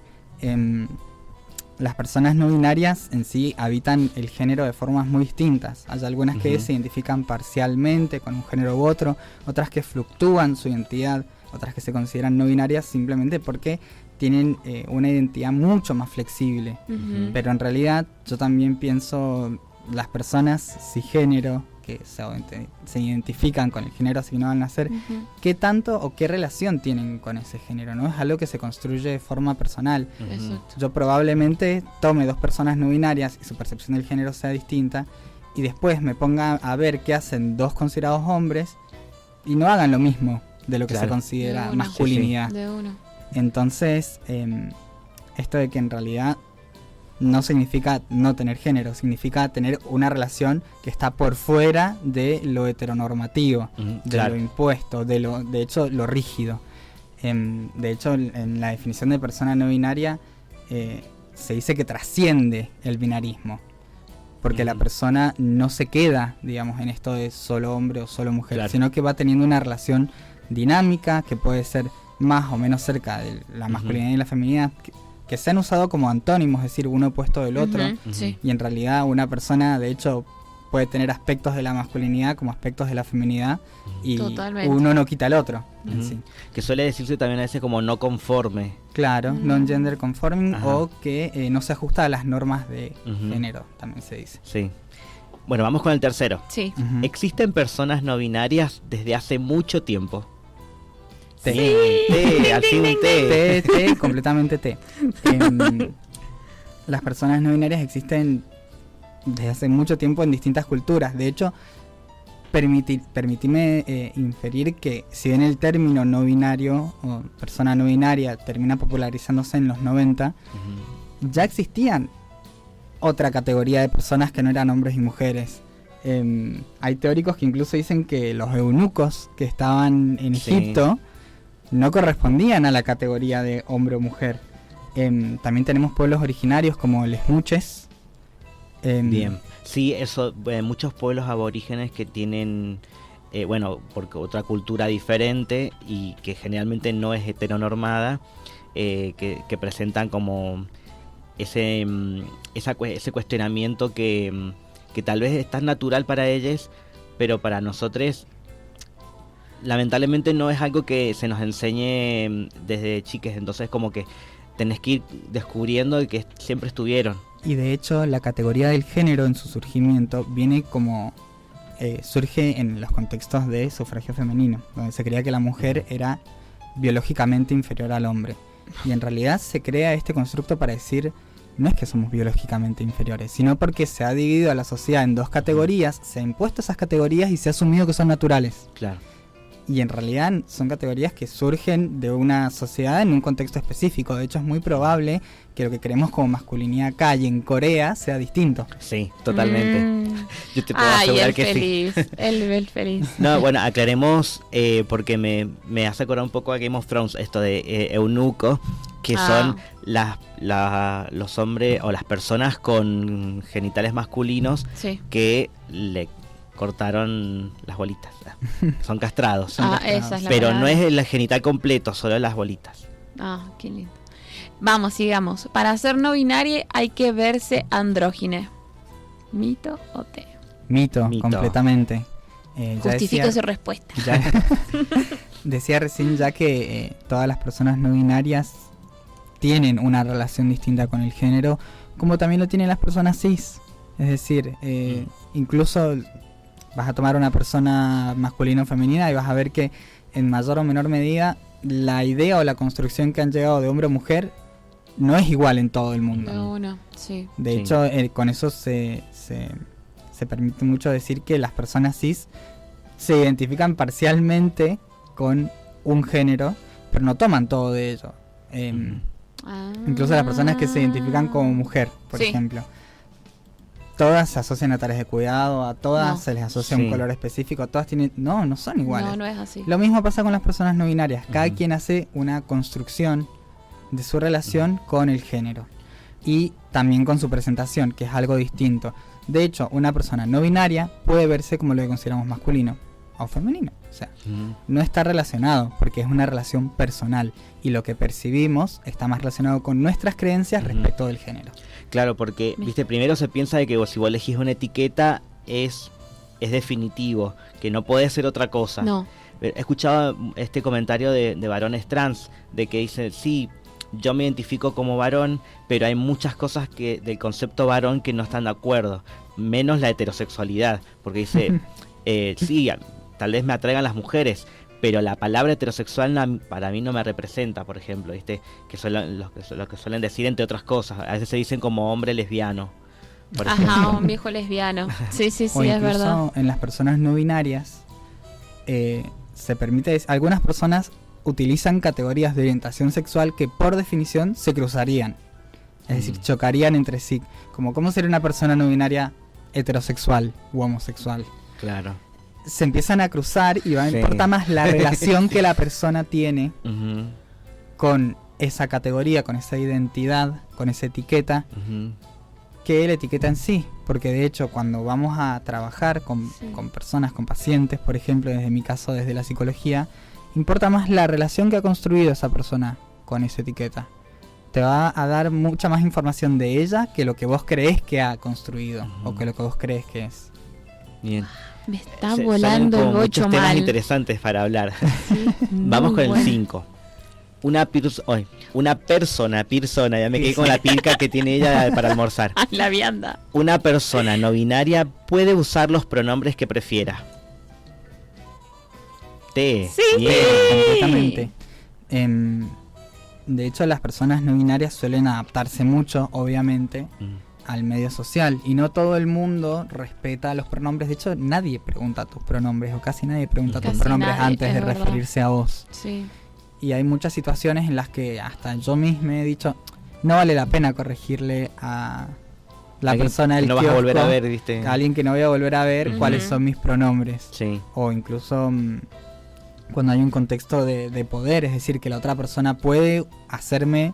S5: Las personas no binarias en sí habitan el género de formas muy distintas. Hay algunas que
S2: Ujú.
S5: se identifican parcialmente con un género u otro, otras que fluctúan su identidad, otras que se consideran no binarias simplemente porque tienen una identidad mucho más flexible.
S3: Ujú.
S5: Pero en realidad yo también pienso las personas cisgénero que se identifican con el género asignado al nacer,
S3: Ujú.
S5: qué tanto o qué relación tienen con ese género, ¿no? Es algo que se construye de forma personal.
S2: Ujú.
S3: Exacto.
S5: Yo probablemente tome dos personas no binarias y su percepción del género sea distinta y después me ponga a ver qué hacen dos considerados hombres y no hagan lo mismo de lo que
S2: Claro.
S5: se considera
S3: De una.
S5: masculinidad.
S3: De uno.
S5: Entonces, esto de que en realidad no significa no tener género, significa tener una relación que está por fuera de lo heteronormativo,
S2: Ujú,
S5: de
S2: claro.
S5: lo impuesto, de hecho, lo rígido. De hecho, en la definición de persona no binaria se dice que trasciende el binarismo, porque la
S2: Ujú.
S5: persona no se queda, digamos, en esto de solo hombre o solo mujer,
S2: Claro.
S5: sino que va teniendo una relación dinámica que puede ser más o menos cerca de la
S2: Ujú.
S5: masculinidad y la feminidad, que se han usado como antónimos, es decir, uno opuesto del otro,
S3: Ujú. Sí.
S5: y en realidad una persona, de hecho, puede tener aspectos de la masculinidad como aspectos de la feminidad, y
S3: Totalmente.
S5: uno no quita al otro en
S2: Ujú.
S5: sí.
S2: Que suele decirse también a veces como no conforme.
S5: Claro,
S3: Mm.
S5: non-gender conforming,
S2: Ajá.
S5: o que no se ajusta a las normas de
S2: Ujú.
S5: género, también se dice.
S2: Sí. Bueno, vamos con el tercero.
S3: Sí.
S5: Ujú.
S2: ¿Existen personas no binarias desde hace mucho tiempo?
S5: Té.
S2: Té, al fin un té.
S5: Té, completamente té. Las personas no binarias existen desde hace mucho tiempo en distintas culturas. De hecho, permitime inferir que si bien el término no binario o persona no binaria termina popularizándose en los 90,
S2: Ujú.
S5: ya existían otra categoría de personas que no eran hombres y mujeres. Hay teóricos que incluso dicen que los eunucos que estaban en
S2: Sí.
S5: Egipto no correspondían a la categoría de hombre o mujer. También tenemos pueblos originarios como les Muches.
S2: Bien. Sí, eso, muchos pueblos aborígenes que tienen, bueno, porque otra cultura diferente y que generalmente no es heteronormada, que presentan como ese cuestionamiento que tal vez es tan natural para ellos, pero para nosotros lamentablemente no es algo que se nos enseñe desde chiques, entonces como que tenés que ir descubriendo y que siempre estuvieron.
S5: Y de hecho la categoría del género en su surgimiento viene como surge en los contextos de sufragio femenino, donde se creía que la mujer era biológicamente inferior al hombre. Y en realidad se crea este constructo para decir, no es que somos biológicamente inferiores, sino porque se ha dividido a la sociedad en dos categorías, se ha impuesto esas categorías y se ha asumido que son naturales.
S2: Claro.
S5: Y en realidad son categorías que surgen de una sociedad en un contexto específico. De hecho es muy probable que lo que creemos como masculinidad acá y en Corea sea distinto.
S2: Sí, totalmente.
S3: Mm.
S2: Yo te puedo
S3: Ay,
S2: asegurar
S3: el
S2: que sí.
S3: feliz. El feliz.
S2: No, bueno, aclaremos porque me hace acordar un poco a Game of Thrones esto de eunucos, que son los hombres o las personas con genitales masculinos
S3: Sí.
S2: que le cortaron las bolitas. Son castrados.
S5: Son castrados.
S3: Esa es la
S2: Pero no
S3: palabra.
S2: es el genital completo, solo las bolitas.
S3: Ah, qué lindo. Vamos, sigamos. Para ser no binario hay que verse andrógine. ¿Mito o té?
S5: Mito,
S2: Mito.
S5: completamente.
S3: Justifico su respuesta.
S5: ya decía recién ya que todas las personas no binarias tienen una relación distinta con el género como también lo tienen las personas cis. Es decir, incluso vas a tomar una persona masculina o femenina y vas a ver que en mayor o menor medida la idea o la construcción que han llegado de hombre o mujer no es igual en todo el mundo.
S3: No, sí.
S5: De
S2: Sí.
S5: hecho, con eso se permite mucho decir que las personas cis se identifican parcialmente con un género, pero no toman todo de ello. Incluso las personas que se identifican como mujer, por
S3: Sí.
S5: ejemplo, todas se asocian a tareas de cuidado, a todas
S3: No.
S5: se les asocia
S2: Sí.
S5: un color específico, todas tienen... No son iguales.
S3: No, no es así.
S5: Lo mismo pasa con las personas no binarias. Cada
S2: Ujú.
S5: quien hace una construcción de su relación con el género. Y también con su presentación, que es algo distinto. De hecho, una persona no binaria puede verse como lo que consideramos masculino o femenino. O sea, no está relacionado porque es una relación personal. Y lo que percibimos está más relacionado con nuestras creencias
S2: Ujú.
S5: respecto del género.
S2: Claro, porque, viste, primero se piensa de que si vos elegís una etiqueta es definitivo, que no puede ser otra cosa.
S3: No.
S2: He escuchado este comentario de varones trans, de que dicen, sí, yo me identifico como varón, pero hay muchas cosas que del concepto varón que no están de acuerdo, menos la heterosexualidad, porque dice, sí, tal vez me atraigan las mujeres, pero la palabra heterosexual para mí no me representa, por ejemplo, ¿viste? Que son lo que suelen decir entre otras cosas. A veces se dicen como hombre lesbiano, por ejemplo.
S3: Ajá, un viejo lesbiano. Sí, sí,
S5: O
S3: sí, es verdad.
S5: incluso en las personas no binarias se permite, algunas personas utilizan categorías de orientación sexual que por definición se cruzarían, es decir, chocarían entre sí, como cómo sería una persona no binaria heterosexual u homosexual.
S2: Claro.
S5: Se empiezan a cruzar y
S2: Sí.
S5: importa más la relación que la persona tiene
S2: Ujú,
S5: con esa categoría, con esa identidad, con esa etiqueta,
S2: ujú.
S5: que la etiqueta en sí, porque de hecho cuando vamos a trabajar con personas, con pacientes, por ejemplo, desde mi caso, desde la psicología, importa más la relación que ha construido esa persona con esa etiqueta. Te va a dar mucha más información de ella que lo que vos crees que ha construido,
S2: Ujú.
S5: o que lo que vos crees que es.
S2: Bien.
S3: Me está
S2: Salen
S3: volando el
S2: como
S3: bocho
S2: muchos temas
S3: mal.
S2: interesantes para hablar.
S3: Sí,
S2: Vamos
S3: muy
S2: con
S3: bueno.
S2: el 5. Una persona, ya me quedé con la pirca que tiene ella para almorzar.
S3: Ay, la vianda.
S2: Una persona no binaria puede usar los pronombres que prefiera.
S3: Sí.
S2: Bien.
S5: Completamente. De hecho, las personas no binarias suelen adaptarse mucho, obviamente, al medio social, y no todo el mundo respeta los pronombres. De hecho, nadie pregunta tus pronombres, o casi nadie pregunta tus
S3: Casi
S5: pronombres
S3: nadie,
S5: antes
S3: es
S5: de
S3: verdad.
S5: referirse a vos.
S3: Sí.
S5: Y hay muchas situaciones en las que hasta yo mismo he dicho, no vale la pena corregirle a la
S2: Alguien
S5: persona del
S2: que no vas a
S5: kiosco,
S2: volver a ver, ¿viste?
S5: a alguien que no voy a volver a ver,
S3: Ujú.
S5: cuáles son mis pronombres.
S2: Sí.
S5: O incluso cuando hay un contexto de poder, es decir, que la otra persona puede hacerme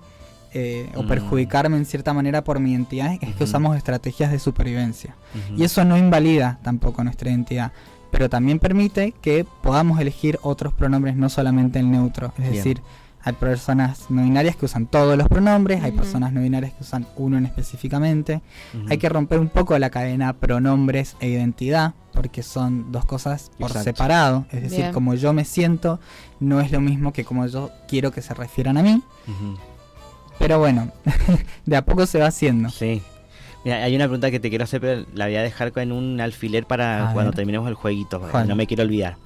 S5: o perjudicarme en cierta manera por mi identidad, es que
S2: Ujú.
S5: usamos estrategias de supervivencia.
S2: Ujú.
S5: Y eso no invalida tampoco nuestra identidad, pero también permite que podamos elegir otros pronombres, no solamente el neutro. Es
S2: Bien.
S5: decir, hay personas no binarias que usan todos los pronombres, hay
S3: Ujú.
S5: personas no binarias que usan uno en específicamente.
S2: Ujú.
S5: Hay que romper un poco la cadena pronombres e identidad, porque son dos cosas por
S2: Exacto.
S5: separado. Es decir,
S3: Bien.
S5: como yo me siento no es lo mismo que como yo quiero que se refieran a mí.
S2: Ujú.
S5: Pero bueno, de a poco se va haciendo.
S2: Sí. Mira, hay una pregunta que te quiero hacer, pero la voy a dejar en un alfiler para
S5: A
S2: cuando
S5: ver.
S2: terminemos el jueguito, porque
S5: Juan.
S2: no me quiero olvidar.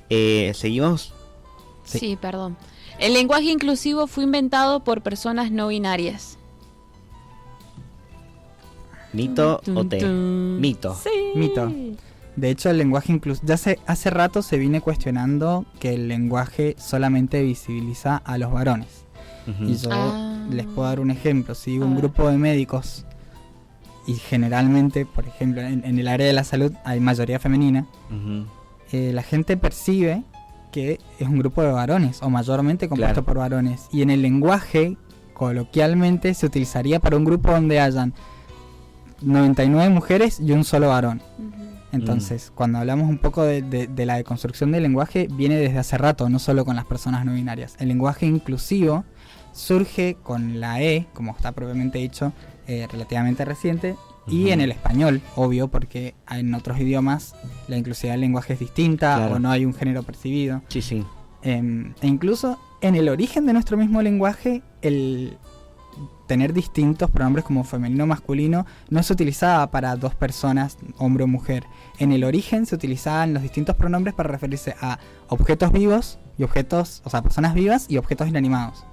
S2: ¿Seguimos?
S5: Sí.
S3: Sí, perdón. El lenguaje inclusivo fue inventado por personas no binarias.
S2: ¿Mito o
S3: Tum,
S2: té?
S3: tum.
S2: Mito.
S3: Sí.
S5: Mito. De hecho, el lenguaje inclusivo, ya hace rato se viene cuestionando que el lenguaje solamente visibiliza a los varones.
S2: Ujú.
S5: Y yo
S3: Ah.
S5: les puedo dar un ejemplo. Si
S3: A
S5: un
S3: ver.
S5: grupo de médicos, y generalmente, por ejemplo, en el área de la salud hay mayoría femenina,
S2: Ujú.
S5: la gente percibe que es un grupo de varones, o mayormente compuesto
S2: Claro.
S5: por varones. Y en el lenguaje, coloquialmente, se utilizaría para un grupo donde hayan 99 mujeres y un solo varón.
S3: Ujú.
S5: Entonces, cuando hablamos un poco de la deconstrucción del lenguaje, viene desde hace rato, no solo con las personas no binarias. El lenguaje inclusivo surge con la E, como está propiamente dicho, relativamente reciente, y
S2: Ujú.
S5: en el español, obvio, porque en otros idiomas la inclusividad del lenguaje es distinta,
S2: Claro.
S5: o no hay un género percibido.
S2: Sí, sí.
S5: E incluso en el origen de nuestro mismo lenguaje, tener distintos pronombres como femenino o masculino no se utilizaba para dos personas, hombre o mujer. En el origen se utilizaban los distintos pronombres para referirse a objetos vivos y objetos, o sea, personas vivas y objetos inanimados.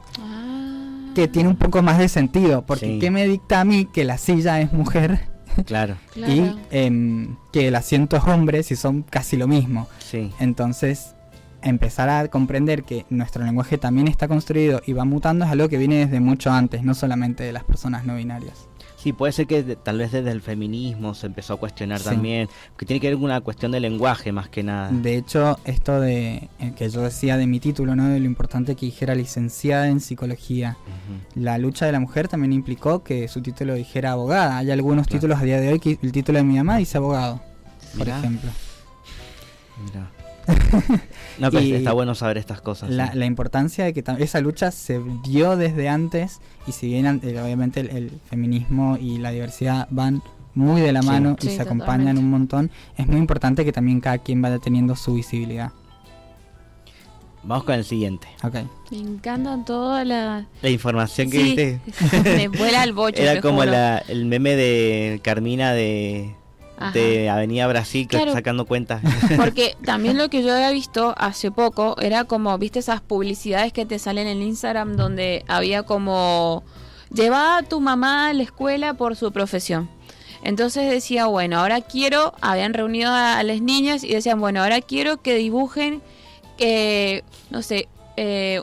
S5: Que tiene un poco más de sentido, porque
S2: Sí.
S5: ¿qué me dicta a mí que la silla es mujer
S2: Claro,
S3: Claro.
S5: y que el asiento es hombre si son casi lo mismo?
S2: sí.
S5: Entonces, empezar a comprender que nuestro lenguaje también está construido y va mutando es algo que viene desde mucho antes, no solamente de las personas no binarias.
S2: Sí, puede ser que tal vez desde el feminismo se empezó a cuestionar
S5: Sí.
S2: también, que tiene que ver con una cuestión de lenguaje más que nada.
S5: De hecho, esto de que yo decía de mi título, ¿no? De lo importante que dijera licenciada en psicología.
S2: Ujú.
S5: La lucha de la mujer también implicó que su título dijera abogada. Hay algunos
S2: Claro.
S5: títulos a día de hoy que el título de mi mamá dice abogado, por
S2: Mirá.
S5: ejemplo.
S2: Mira. No, pero
S5: Y
S2: está bueno saber estas cosas.
S5: La,
S2: sí.
S5: la importancia de que esa lucha se dio desde antes, y si bien obviamente el feminismo y la diversidad van muy de la
S2: Sí.
S5: mano y
S3: Sí,
S5: se acompañan
S3: totalmente.
S5: un montón, es muy importante que también cada quien vaya teniendo su visibilidad.
S2: Vamos con el siguiente.
S5: Ok.
S3: Me encantan todas las...
S2: La información que
S3: Sí,
S2: viste
S3: me vuela el bocho,
S2: era
S3: te
S2: como
S3: juro.
S2: el meme de Carmina de Avenida Brasil que
S3: Claro.
S2: sacando cuentas.
S3: Porque también lo que yo había visto hace poco era como, viste esas publicidades que te salen en Instagram donde había como, lleva a tu mamá a la escuela por su profesión. Entonces decía, bueno, ahora quiero, habían reunido a las niñas y decían, bueno, ahora quiero que dibujen, no sé,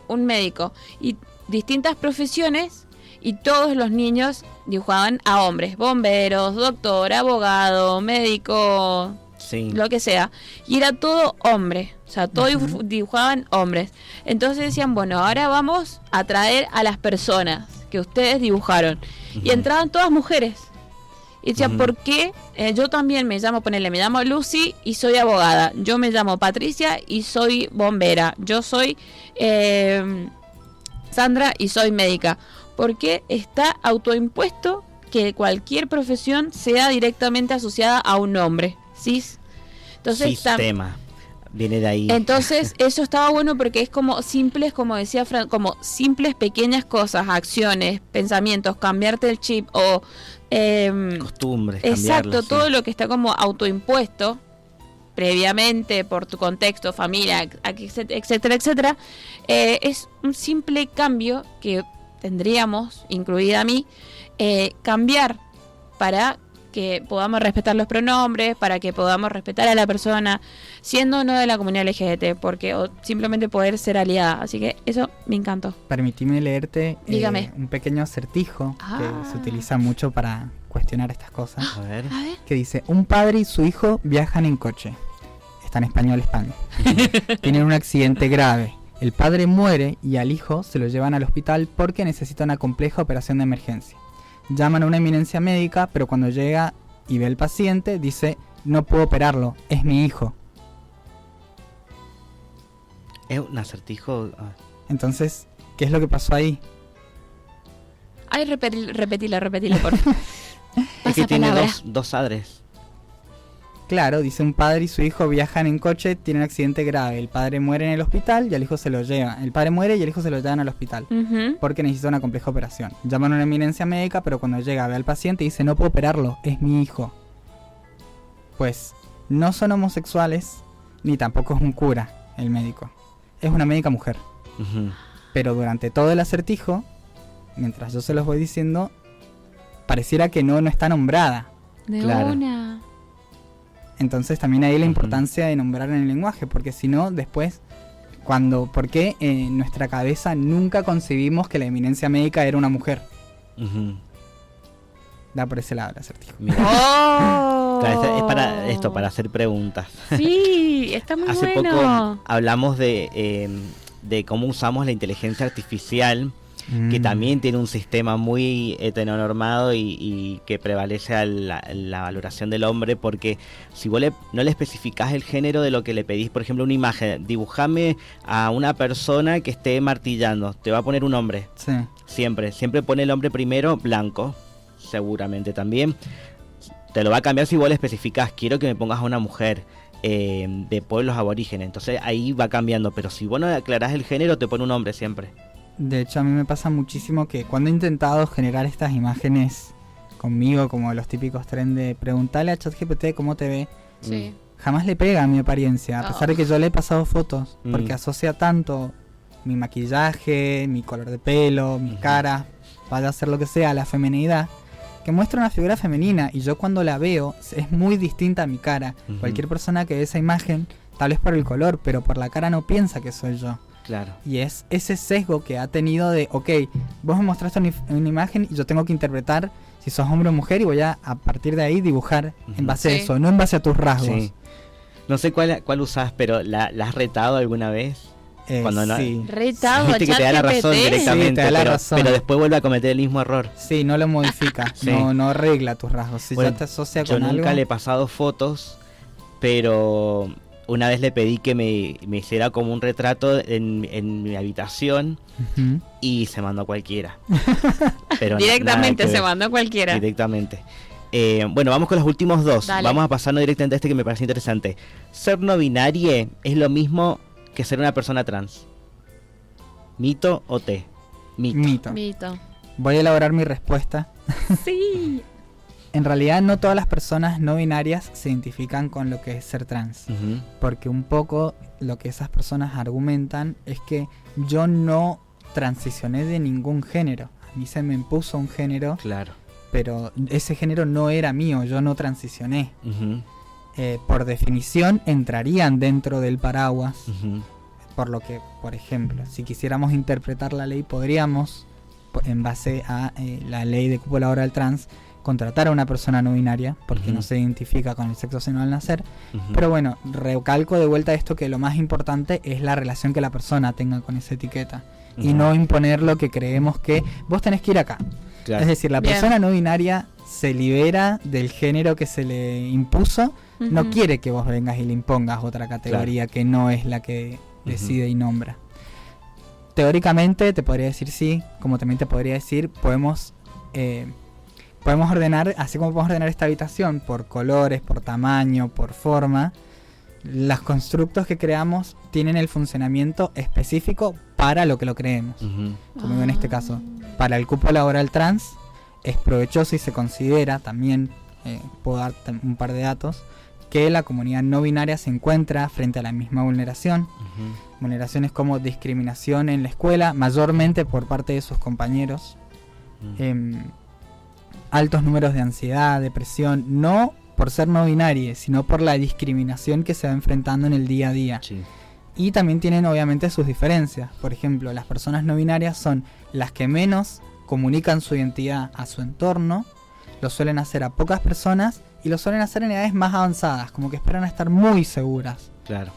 S3: un médico y distintas profesiones, y todos los niños dibujaban a hombres, bomberos, doctor, abogado, médico,
S2: Sí.
S3: lo que sea, y era todo hombre, o sea, todos
S5: Ujú.
S3: dibujaban hombres. Entonces decían, bueno, ahora vamos a traer a las personas que ustedes dibujaron, y
S2: Ujú.
S3: entraban todas mujeres. Y decía,
S2: Ujú.
S3: ¿por qué? Yo también me llamo Lucy y soy abogada. Yo me llamo Patricia y soy bombera. Yo soy Sandra y soy médica. Porque está autoimpuesto que cualquier profesión sea directamente asociada a un hombre. ¿Sí? Entonces,
S2: Sistema. Viene de ahí.
S3: entonces eso estaba bueno porque es como simples, como decía Fran, como simples pequeñas cosas, acciones, pensamientos, cambiarte el chip o
S2: Costumbres.
S3: exacto,
S2: cambiarlas, sí.
S3: todo lo que está como autoimpuesto previamente por tu contexto, familia, etcétera, etcétera, es un simple cambio que tendríamos, incluida a mí, cambiar para que podamos respetar los pronombres, para que podamos respetar a la persona, siendo no de la comunidad LGBT, porque o simplemente poder ser aliada. Así que eso me encantó.
S5: Permitime leerte
S3: Dígame.
S5: un pequeño acertijo
S3: Ah.
S5: que se utiliza mucho para cuestionar estas cosas.
S2: A ver.
S3: A ver.
S5: Que dice, un padre y su hijo viajan en coche. Está en español España. Tienen un accidente grave. El padre muere y al hijo se lo llevan al hospital porque necesita una compleja operación de emergencia. Llaman a una eminencia médica, pero cuando llega y ve al paciente, dice, no puedo operarlo, es mi hijo.
S2: Es un acertijo.
S5: Entonces, ¿qué es lo que pasó ahí?
S3: Ay, repetila, por favor.
S2: Es que
S3: Pasa
S2: tiene
S3: palabra.
S2: dos adres.
S5: Claro, dice un padre y su hijo viajan en coche, tienen un accidente grave. El padre muere en el hospital y al hijo se lo lleva. El padre muere y el hijo se lo llevan al hospital.
S3: Ujú.
S5: Porque necesita una compleja operación. Llaman a una eminencia médica, pero cuando llega ve al paciente y dice, no puedo operarlo, es mi hijo. Pues no son homosexuales, ni tampoco es un cura el médico. Es una médica mujer.
S2: Ujú.
S5: Pero durante todo el acertijo, mientras yo se los voy diciendo, pareciera que no está nombrada.
S3: De
S2: Claro.
S3: una.
S5: Entonces también ahí la
S2: Ujú.
S5: importancia de nombrar en el lenguaje, porque si no, después, ¿por qué en nuestra cabeza nunca concebimos que la eminencia médica era una mujer?
S2: Ujú.
S5: Da por ese lado el acertijo.
S2: Mira.
S3: ¡Oh!
S2: Claro, es para esto, para hacer preguntas.
S3: Sí, está muy
S2: Hace
S3: bueno.
S2: poco hablamos de cómo usamos la inteligencia artificial, que también tiene un sistema muy heteronormado y que prevalece a la valoración del hombre, porque si vos no le especificás el género de lo que le pedís, por ejemplo, una imagen, dibujame a una persona que esté martillando, te va a poner un hombre,
S5: Sí.
S2: siempre pone el hombre primero, blanco, seguramente también. Te lo va a cambiar si vos le especificás, quiero que me pongas a una mujer de pueblos aborígenes, entonces ahí va cambiando, pero si vos no aclarás el género, te pone un hombre siempre.
S5: De hecho, a mí me pasa muchísimo que cuando he intentado generar estas imágenes conmigo, como los típicos trend de preguntarle a ChatGPT cómo te ve,
S3: Sí.
S5: jamás le pega a mi apariencia, a pesar de que yo le he pasado fotos,
S2: Mm.
S5: porque asocia tanto mi maquillaje, mi color de pelo, mi cara, vaya a ser lo que sea, la feminidad, que muestra una figura femenina, y yo cuando la veo es muy distinta a mi cara.
S2: Ujú.
S5: Cualquier persona que ve esa imagen, tal vez por el color, pero por la cara no piensa que soy yo.
S2: Claro.
S5: Y es ese sesgo que ha tenido de, ok, vos me mostraste una imagen y yo tengo que interpretar si sos hombre o mujer, y voy a partir de ahí dibujar
S2: Ujú.
S5: en base a
S3: Sí.
S5: eso, no en base a tus rasgos.
S2: Sí. No sé cuál usás, pero ¿la has retado alguna vez? Cuando no-
S5: Sí.
S3: Retado a
S2: Viste que te da la razón
S3: ChatGPT.
S2: directamente,
S5: Sí, te da la
S2: pero,
S5: razón.
S2: pero después vuelve a cometer el mismo error.
S5: Sí, no lo modifica,
S2: Sí.
S5: no arregla tus rasgos. Si
S2: Bueno,
S5: ya te asocia
S2: Yo
S5: con
S2: nunca
S5: algo,
S2: le he pasado fotos, pero una vez le pedí que me hiciera como un retrato en mi habitación
S5: ujú,
S2: y se mandó cualquiera. Pero
S3: Directamente
S2: nada que
S3: se
S2: ver.
S3: mandó cualquiera.
S2: Directamente. Bueno, vamos con los últimos dos.
S3: Dale.
S2: Vamos a pasarnos directamente a este que me parece interesante. Ser no binario es lo mismo que ser una persona trans. ¿Mito o té? Mito.
S3: Mito.
S5: Voy a elaborar mi respuesta.
S3: Sí.
S5: En realidad no todas las personas no binarias se identifican con lo que es ser trans.
S2: Ujú.
S5: Porque un poco lo que esas personas argumentan es que yo no transicioné de ningún género. A mí se me impuso un género,
S2: Claro.
S5: pero ese género no era mío, yo no transicioné.
S2: Ujú,
S5: Por definición entrarían dentro del paraguas,
S2: ujú.
S5: por lo que, por ejemplo, si quisiéramos interpretar la ley, podríamos, en base a la ley de cupo laboral trans, contratar a una persona no binaria, porque
S2: Ujú.
S5: no se identifica con el sexo sexual al nacer.
S2: Ujú.
S5: Pero bueno, recalco de vuelta esto, que lo más importante es la relación que la persona tenga con esa etiqueta. Y
S2: Ujú.
S5: no imponer lo que creemos que vos tenés que ir acá.
S2: Claro.
S5: Es decir, la
S3: Bien.
S5: persona no binaria se libera del género que se le impuso, no
S3: Ujú.
S5: quiere que vos vengas y le impongas otra categoría que no es la que decide y nombra. Teóricamente te podría decir sí, como también te podría decir, podemos ordenar, así como podemos ordenar esta habitación por colores, por tamaño, por forma. Los constructos que creamos tienen el funcionamiento específico para lo que lo creemos.
S2: Ujú.
S5: Como digo en este caso, para el cupo laboral trans es provechoso y se considera también, puedo dar un par de datos, que la comunidad no binaria se encuentra frente a la misma vulneración.
S2: Ujú.
S5: Vulneraciones como discriminación en la escuela, mayormente por parte de sus compañeros.
S2: Ujú.
S5: Altos números de ansiedad, depresión, no por ser no binarios, sino por la discriminación que se va enfrentando en el día a día.
S2: Sí.
S5: Y también tienen obviamente sus diferencias. Por ejemplo, las personas no binarias son las que menos comunican su identidad a su entorno, lo suelen hacer a pocas personas y lo suelen hacer en edades más avanzadas, como que esperan a estar muy seguras.
S2: Claro.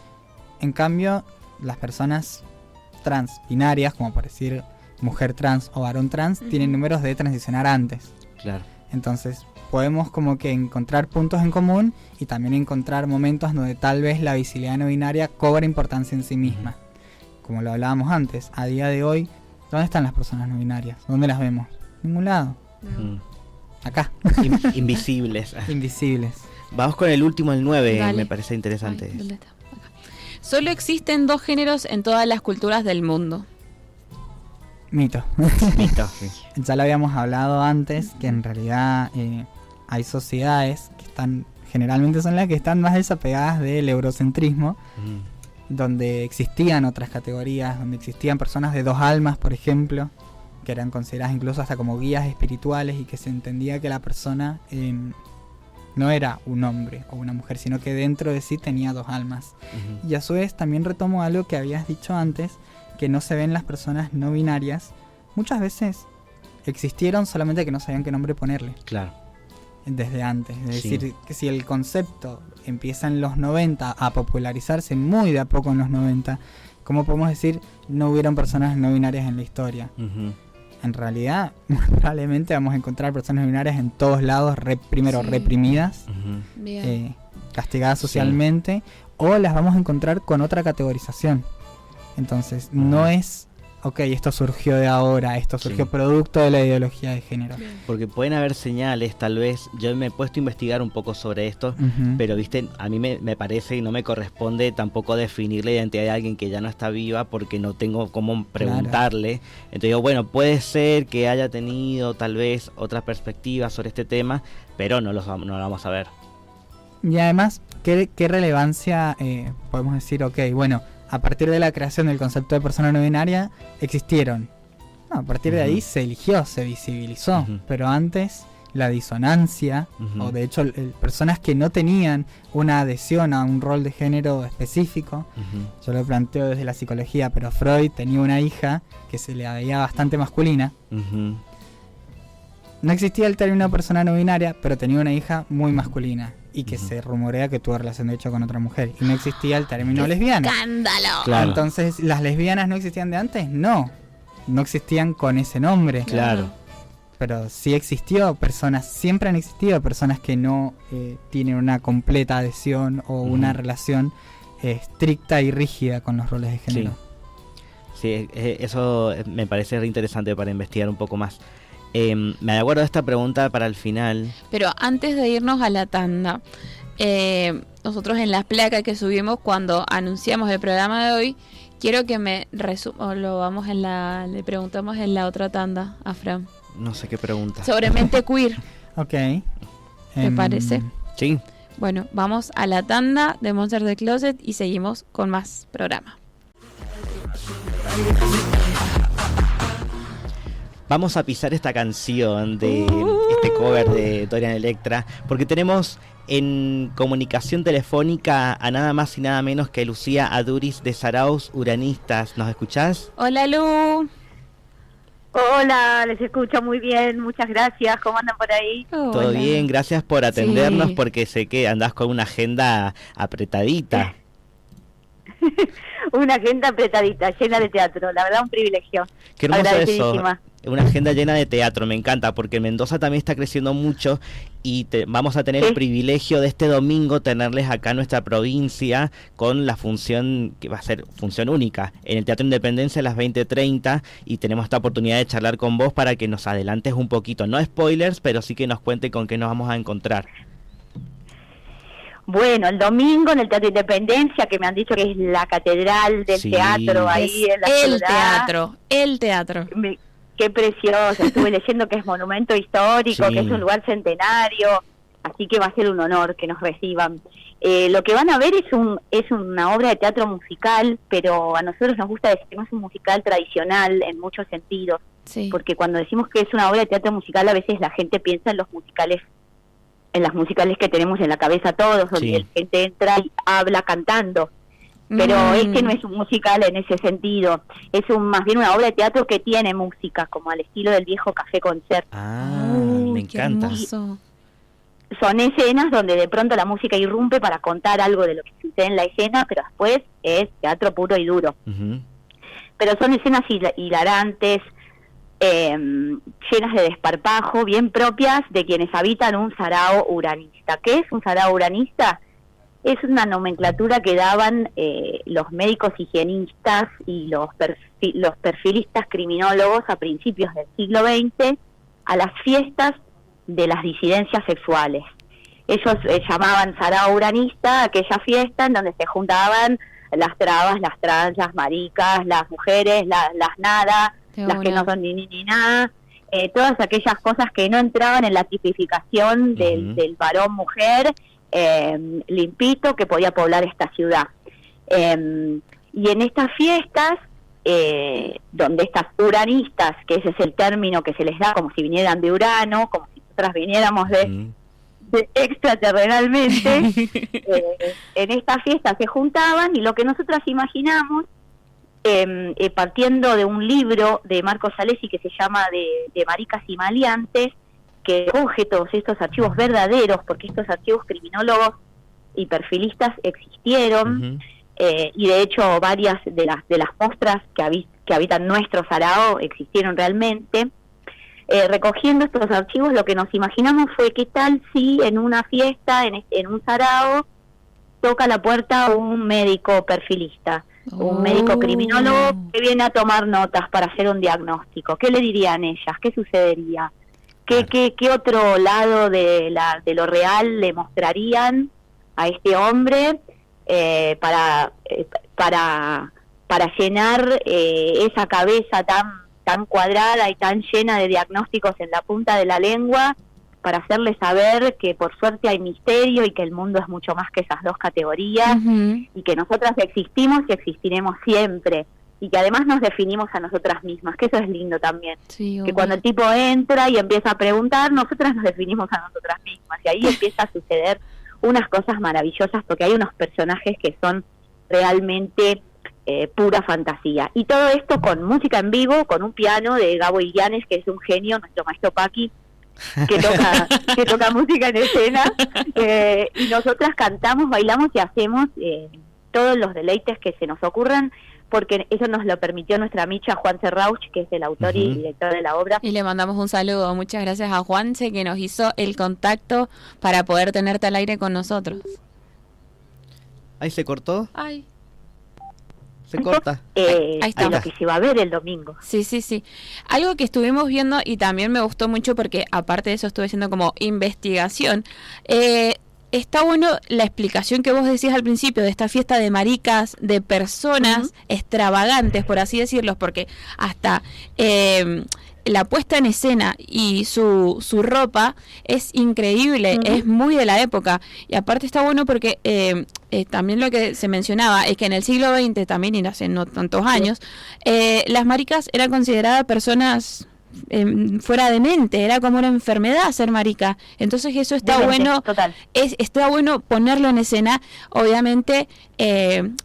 S5: En cambio, las personas trans binarias, como por decir mujer trans o varón trans, tienen números de transicionar antes.
S2: Claro.
S5: Entonces podemos como que encontrar puntos en común y también encontrar momentos donde tal vez la visibilidad no binaria cobra importancia en sí misma. Como lo hablábamos antes, a día de hoy, ¿dónde están las personas no binarias? ¿Dónde las vemos? En ningún lado.
S2: Ujú.
S5: Acá.
S2: Invisibles.
S5: Invisibles.
S2: Vamos con el último, el 9,
S3: Dale.
S2: me parece interesante.
S3: Ay, ¿dónde está? Acá. Solo existen 2 géneros en todas las culturas del mundo.
S5: Mito.
S2: Mito, sí.
S5: Ya lo habíamos hablado antes, que en realidad hay sociedades que están, generalmente son las que están más desapegadas del eurocentrismo,
S2: Ujú.
S5: donde existían otras categorías, donde existían personas de 2 almas, por ejemplo, que eran consideradas incluso hasta como guías espirituales, y que se entendía que la persona no era un hombre o una mujer, sino que dentro de sí tenía 2 almas.
S2: Ujú.
S5: Y a su vez también retomo algo que habías dicho antes, que no se ven las personas no binarias. Muchas veces existieron, solamente que no sabían qué nombre ponerle
S2: Claro.
S5: desde antes. Es
S2: Sí.
S5: decir, que si el concepto empieza en los 90 a popularizarse muy de a poco en los 90, ¿cómo podemos decir no hubieron personas no binarias en la historia?
S2: Ujú.
S5: En realidad, probablemente vamos a encontrar personas no binarias en todos lados, primero
S3: Sí.
S5: reprimidas,
S2: Ujú.
S3: Bien.
S5: castigadas socialmente, o las vamos a encontrar con otra categorización. Entonces, no es ok, esto surgió de ahora, esto surgió
S2: Sí.
S5: producto de la ideología de género.
S2: Porque pueden haber señales, tal vez, yo me he puesto a investigar un poco sobre esto,
S5: Ujú.
S2: pero viste, a mí me parece y no me corresponde tampoco definir la identidad de alguien que ya no está viva porque no tengo cómo preguntarle. Entonces digo, bueno, puede ser que haya tenido tal vez otra perspectiva sobre este tema, pero no lo vamos a ver.
S5: Y además, ¿qué relevancia podemos decir? Ok, bueno, a partir de la creación del concepto de persona no binaria, existieron. No, a partir de ahí
S2: Ujú.
S5: se eligió, se visibilizó.
S2: Ujú.
S5: Pero antes, la disonancia,
S2: Ujú.
S5: o de hecho, personas que no tenían una adhesión a un rol de género específico,
S2: Ujú.
S5: yo lo planteo desde la psicología, pero Freud tenía una hija que se le veía bastante masculina.
S2: Ujú.
S5: No existía el término persona no binaria, pero tenía una hija muy masculina y que
S2: Ujú.
S5: se rumorea que tuvo relación de hecho con otra mujer. Y no existía el término lesbiana.
S3: ¡Escándalo!
S2: Claro.
S5: Entonces, ¿las lesbianas no existían de antes? No. No existían con ese nombre.
S2: Claro.
S5: Pero sí existió personas, siempre han existido personas que no tienen una completa adhesión o una
S2: Ujú.
S5: relación estricta y rígida con los roles de género.
S2: Sí, eso me parece re interesante para investigar un poco más. Me acuerdo de esta pregunta para el final.
S3: Pero antes de irnos a la tanda, nosotros en las placas que subimos cuando anunciamos el programa de hoy, quiero que me resuma, le preguntamos en la otra tanda a Fran,
S2: No sé qué pregunta.
S3: sobre mente queer.
S5: Ok.
S3: ¿Te parece?
S2: Sí.
S3: Bueno, vamos a la tanda de Monsters the Closet y seguimos con más programa.
S2: Vamos a pisar esta canción de este cover de Dorian Electra, porque tenemos en comunicación telefónica a nada más y nada menos que Lucía Aduris de Saraos Uranistas. ¿Nos escuchás?
S3: Hola Lu.
S7: Hola, les escucho muy bien, muchas gracias. ¿Cómo andan por ahí?
S2: Todo
S3: Hola.
S2: bien, gracias por atendernos,
S3: Sí.
S2: porque sé que andás con una agenda apretadita.
S7: Una agenda apretadita, llena de teatro, la verdad un privilegio.
S2: Qué hermoso eso,
S7: Agradecidísima.
S2: una agenda llena de teatro, me encanta, porque Mendoza también está creciendo mucho y vamos a tener el
S7: Sí.
S2: privilegio de este domingo tenerles acá en nuestra provincia con la función, que va a ser función única, en el Teatro Independencia a las 20:30, y tenemos esta oportunidad de charlar con vos para que nos adelantes un poquito, no spoilers, pero sí que nos cuente con qué nos vamos a encontrar.
S7: Bueno, el domingo en el Teatro Independencia, que me han dicho que es la catedral del
S2: Sí.
S7: teatro ahí en la
S3: El
S7: ciudad.
S3: teatro.
S7: Qué precioso, estuve leyendo que es monumento histórico,
S2: Sí.
S7: que es un lugar centenario, así que va a ser un honor que nos reciban. Lo que van a ver es una obra de teatro musical, pero a nosotros nos gusta decir que no es un musical tradicional en muchos sentidos,
S3: Sí.
S7: porque cuando decimos que es una obra de teatro musical, a veces la gente piensa en los musicales, en las musicales que tenemos en la cabeza todos, donde
S2: Sí.
S7: la gente entra y habla cantando. Pero este no es un musical en ese sentido, es más bien una obra de teatro que tiene música, como al estilo del viejo Café Concert.
S2: Ah,
S3: Uy,
S2: me
S3: qué
S2: encanta.
S3: hermoso.
S7: Son escenas donde de pronto la música irrumpe para contar algo de lo que sucede en la escena, pero después es teatro puro y duro.
S2: Ujú.
S7: Pero son escenas hilarantes, llenas de desparpajo, bien propias de quienes habitan un sarao uranista. ¿Qué es un sarao uranista? Es una nomenclatura que daban los médicos higienistas y los perfilistas criminólogos a principios del siglo XX a las fiestas de las disidencias sexuales. Ellos llamaban sarao uranista a aquella fiesta en donde se juntaban las trabas, las trans, las maricas, las mujeres, las nada,
S3: Qué
S7: las que
S3: bueno.
S7: no son ni nada, todas aquellas cosas que no entraban en la tipificación
S2: Ujú.
S7: del varón mujer limpito que podía poblar esta ciudad. Y en estas fiestas, donde estas uranistas, que ese es el término que se les da como si vinieran de Urano, como si nosotras viniéramos
S2: Ujú.
S7: de extraterrenalmente, en esta fiesta se juntaban y lo que nosotras imaginamos, partiendo de un libro de Marco Salesi que se llama de Maricas y Maleantes, que coge todos estos archivos verdaderos, porque estos archivos criminólogos y perfilistas existieron,
S2: Ujú.
S7: y de hecho varias de las muestras que habitan nuestro sarao existieron realmente. Recogiendo estos archivos, lo que nos imaginamos fue qué tal si en una fiesta, en un sarao, toca la puerta un médico perfilista. un médico criminólogo que viene a tomar notas para hacer un diagnóstico. ¿Qué le dirían ellas? ¿Qué sucedería? ¿Qué otro lado de lo real le mostrarían a este hombre para llenar esa cabeza tan cuadrada y tan llena de diagnósticos en la punta de la lengua, para hacerle saber que por suerte hay misterio y que el mundo es mucho más que esas dos categorías, y que nosotras existimos y existiremos siempre, y que además nos definimos a nosotras mismas, que eso es lindo también,
S3: Sí,
S7: que cuando el tipo entra y empieza a preguntar, nosotras nos definimos a nosotras mismas, y ahí empieza a suceder unas cosas maravillosas, porque hay unos personajes que son realmente pura fantasía, y todo esto con música en vivo, con un piano de Gabo Illanes, que es un genio, nuestro maestro Paqui, que toca música en escena, y nosotras cantamos, bailamos y hacemos todos los deleites que se nos ocurran, porque eso nos lo permitió nuestra micha Juanse Rauch, que es el autor y director de la obra.
S3: Y le mandamos un saludo. Muchas gracias a Juanse, que nos hizo el contacto para poder tenerte al aire con nosotros.
S2: Ahí se cortó,
S3: Ay.
S2: se corta.
S3: Ahí está.
S7: De lo que se va a ver el domingo.
S3: Sí. Algo que estuvimos viendo y también me gustó mucho porque aparte de eso estuve haciendo como investigación. Está bueno la explicación que vos decís al principio de esta fiesta de maricas, de personas extravagantes, por así decirlo, porque hasta la puesta en escena y su ropa es increíble, es muy de la época. Y aparte está bueno porque también lo que se mencionaba es que en el siglo XX también, y hace no tantos años, las maricas eran consideradas personas fuera de mente, era como una enfermedad ser marica. Entonces eso está bueno,
S7: total.
S3: Está bueno ponerlo en escena, obviamente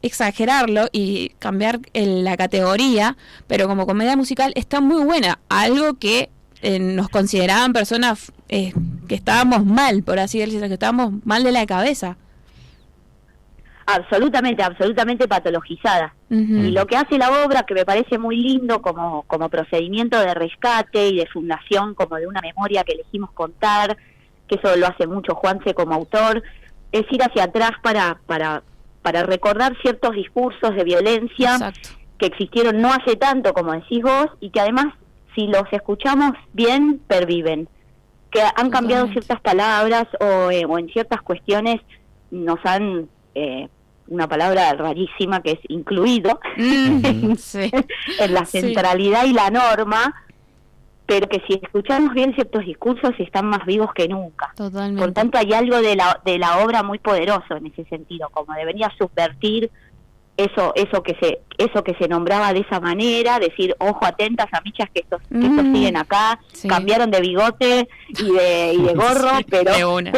S3: exagerarlo y cambiar la categoría, pero como comedia musical está muy buena, algo que nos consideraban personas que estábamos mal, por así decirlo, que estábamos mal de la cabeza.
S7: Absolutamente patologizada. Y lo que hace la obra, que me parece muy lindo como procedimiento de rescate y de fundación, como de una memoria que elegimos contar, que eso lo hace mucho Juanse como autor, es ir hacia atrás para recordar ciertos discursos de violencia.
S3: Exacto.
S7: Que existieron no hace tanto, como decís vos, y que además, si los escuchamos bien, perviven. Que han cambiado ciertas palabras o en ciertas cuestiones nos han... una palabra rarísima que es incluido
S3: Sí.
S7: en la centralidad y la norma, pero que si escuchamos bien ciertos discursos están más vivos que nunca.
S3: Totalmente.
S7: Por tanto, hay algo de la obra muy poderoso en ese sentido, como de venir a subvertir eso que se nombraba de esa manera, decir, ojo, atentas, amichas, que estos siguen acá,
S3: Sí.
S7: cambiaron de bigote y de gorro,
S3: Sí,
S7: pero
S3: de una.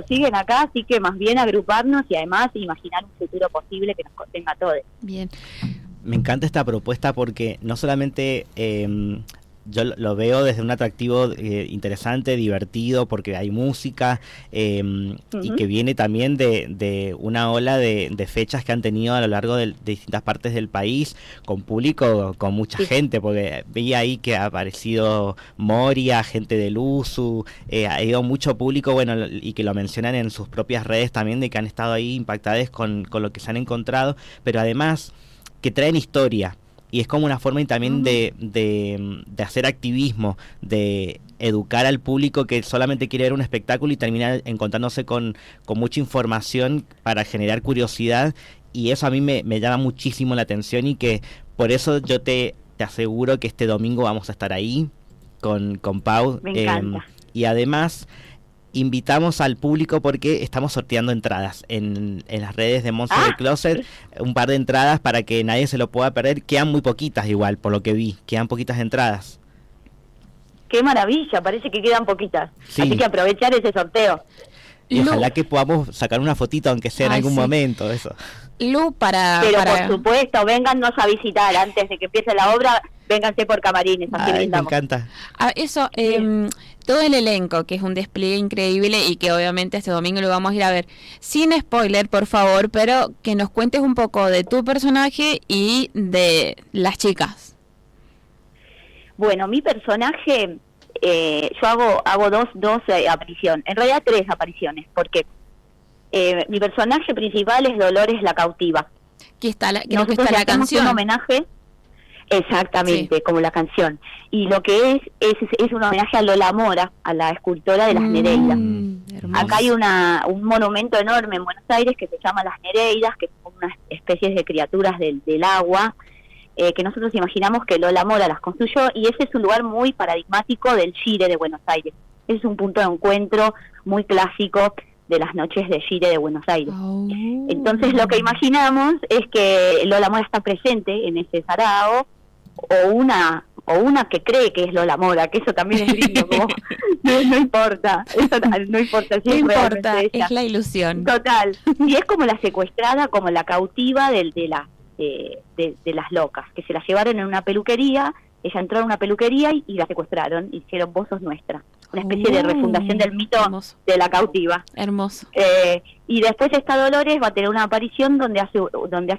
S7: siguen acá, así que más bien agruparnos y además imaginar un futuro posible que nos contenga a todos.
S3: Bien.
S2: Me encanta esta propuesta porque no solamente yo lo veo desde un atractivo interesante, divertido, porque hay música y que viene también de una ola de fechas que han tenido a lo largo de distintas partes del país, con público, con mucha gente, porque veía ahí que ha aparecido Moria, gente del USU, ha ido mucho público, bueno, y que lo mencionan en sus propias redes también, de que han estado ahí impactados con lo que se han encontrado, pero además que traen historia. Y es como una forma también de hacer activismo, de educar al público que solamente quiere ver un espectáculo y termina encontrándose con mucha información para generar curiosidad. Y eso a mí me llama muchísimo la atención, y que por eso yo te aseguro que este domingo vamos a estar ahí con Pau.
S7: Me encanta.
S2: Y además invitamos al público porque estamos sorteando entradas en las redes de Monster del Closet, un par de entradas para que nadie se lo pueda perder. Quedan muy poquitas igual, por lo que vi, quedan poquitas entradas.
S7: ¡Qué maravilla! Parece que quedan poquitas.
S2: Sí.
S7: Así que aprovechar ese sorteo.
S2: Y ojalá que podamos sacar una fotito, aunque sea en
S3: Ay,
S2: algún
S3: sí.
S2: momento, eso.
S3: Lu, para...
S7: Pero por supuesto, véngannos a visitar antes de que empiece la obra, vénganse por camarines, así
S2: Ay, me
S7: brindamos.
S2: encanta.
S3: Eso, todo el elenco, que es un despliegue increíble y que obviamente este domingo lo vamos a ir a ver. Sin spoiler, por favor, pero que nos cuentes un poco de tu personaje y de las chicas.
S7: Bueno, mi personaje, yo hago dos apariciones, en realidad 3 apariciones, porque mi personaje principal es Dolores la cautiva.
S3: Que está creo que
S7: Nosotros
S3: está
S7: le
S3: la
S7: hacemos
S3: canción.
S7: un homenaje, exactamente, como la canción. Y lo que es un homenaje a Lola Mora, a la escultora de las Nereidas.
S3: Hermoso.
S7: Acá hay un monumento enorme en Buenos Aires que se llama Las Nereidas, que son unas especies de criaturas del agua, que nosotros imaginamos que Lola Mora las construyó, y ese es un lugar muy paradigmático del Shire de Buenos Aires. Es un punto de encuentro muy clásico de las noches de Shire de Buenos Aires.
S3: Oh.
S7: Entonces lo que imaginamos es que Lola Mora está presente en ese sarao, o una que cree que es Lola Mora, que eso también es lindo, como, no importa, eso no importa, si
S3: No
S7: es
S3: importa,
S7: realmente ella.
S3: es la ilusión.
S7: Total, y es como la secuestrada, como la cautiva de las locas, que se la llevaron en una peluquería, ella entró en una peluquería y la secuestraron, y dijeron, vos sos nuestra, una especie de refundación del mito
S3: Hermoso.
S7: de la cautiva.
S3: Hermoso.
S7: Y después esta Dolores va a tener una aparición donde hace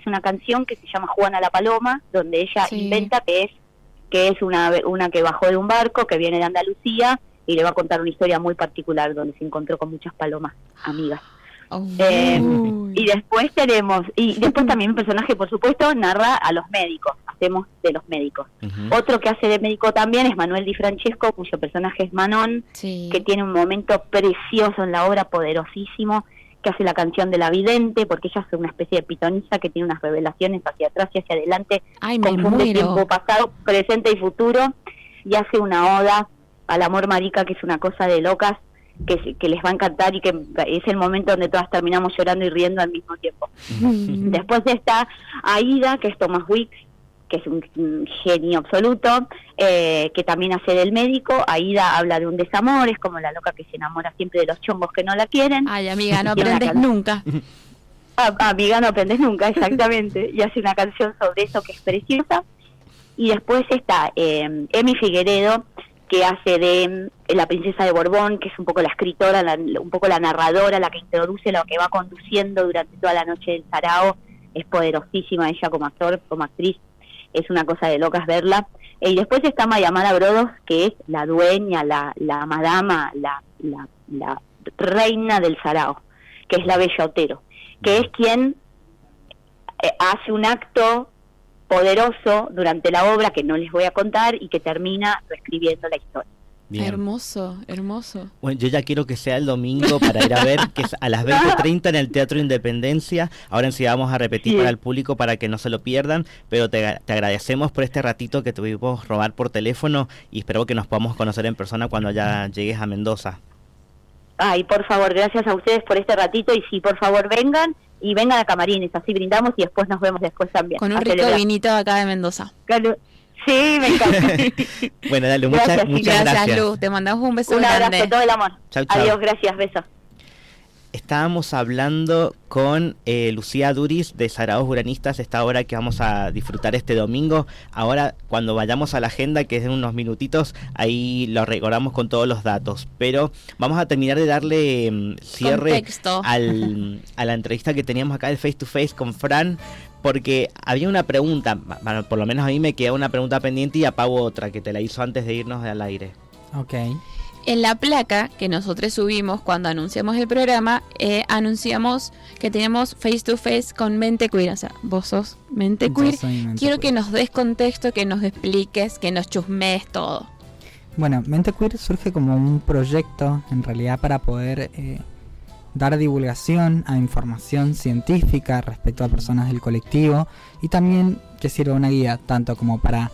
S7: una canción que se llama Juana la Paloma, donde ella
S3: Sí.
S7: inventa que es una que bajó de un barco, que viene de Andalucía, y le va a contar una historia muy particular donde se encontró con muchas palomas amigas.
S3: Oh.
S7: Y después también un personaje, por supuesto, narra a los médicos, hacemos de los médicos. Otro que hace de médico también es Manuel Di Francesco, cuyo personaje es Manon,
S3: Sí.
S7: que tiene un momento precioso en la obra, poderosísimo, que hace la canción de la vidente, porque ella es una especie de pitonisa que tiene unas revelaciones hacia atrás y hacia adelante,
S3: Ay, me
S7: confunde
S3: muero.
S7: tiempo pasado, presente y futuro, y hace una oda al amor marica, que es una cosa de locas, que les va a encantar, y que es el momento donde todas terminamos llorando y riendo al mismo tiempo. Después está Aida, que es Thomas Wicks, que es un genio absoluto, que también hace del médico. Aida habla de un desamor, es como la loca que se enamora siempre de los chongos que no la quieren.
S3: Ay, amiga, no
S7: Y una
S3: aprendes nunca.
S7: Amiga, no aprendes nunca, exactamente. Y hace una canción sobre eso que es preciosa. Y después está Emi Figueredo, que hace de la princesa de Borbón, que es un poco la escritora, un poco la narradora, la que introduce lo que va conduciendo durante toda la noche del sarao. Es poderosísima ella como actor, como actriz, es una cosa de locas verla. Y después está Mayamara Brodos, que es la dueña, la madama, la reina del sarao, que es la Bella Otero, que es quien hace un acto poderoso durante la obra que no les voy a contar y que termina reescribiendo la historia.
S2: Bien.
S3: Hermoso, hermoso.
S2: Bueno, yo ya quiero que sea el domingo para ir a ver, que es a las 20:30 en el Teatro Independencia. Ahora enseguida vamos a repetir
S7: Sí.
S2: para el público para que no se lo pierdan, pero te agradecemos por este ratito que tuvimos robar por teléfono, y espero que nos podamos conocer en persona cuando ya llegues a Mendoza.
S7: Ay, por favor, gracias a ustedes por este ratito, y sí, por favor, vengan a Camarines, así brindamos y después nos vemos después también.
S3: Con un
S7: A
S3: rico
S7: celebrar.
S3: vinito acá de Mendoza.
S7: Claro. Sí, me encanta.
S2: Bueno, dale,
S7: Gracias,
S2: muchas gracias.
S3: Luz. Te mandamos un beso
S7: Un abrazo,
S3: grande.
S7: todo el amor.
S2: Chau, chau.
S7: Adiós, gracias, besos.
S2: Estábamos hablando con Lucía Duris de Saraos Uranistas, esta obra que vamos a disfrutar este domingo. Ahora, cuando vayamos a la agenda, que es en unos minutitos, ahí lo recordamos con todos los datos. Pero vamos a terminar de darle cierre
S3: Contexto.
S2: a la entrevista que teníamos acá del Face to Face con Fran, porque había una pregunta, bueno, por lo menos a mí me queda una pregunta pendiente, y a Pau otra, que te la hizo antes de irnos al aire.
S5: Ok.
S3: En la placa que nosotros subimos cuando anunciamos el programa, anunciamos que tenemos face to face con Mente Queer. O sea, vos sos Mente
S5: Yo
S3: Queer.
S5: soy Mente
S3: Quiero que
S5: Queer.
S3: nos des contexto, que nos expliques, que nos chusmees todo.
S5: Bueno, Mente Queer surge como un proyecto, en realidad, para poder dar divulgación a información científica respecto a personas del colectivo, y también que sirva una guía tanto como para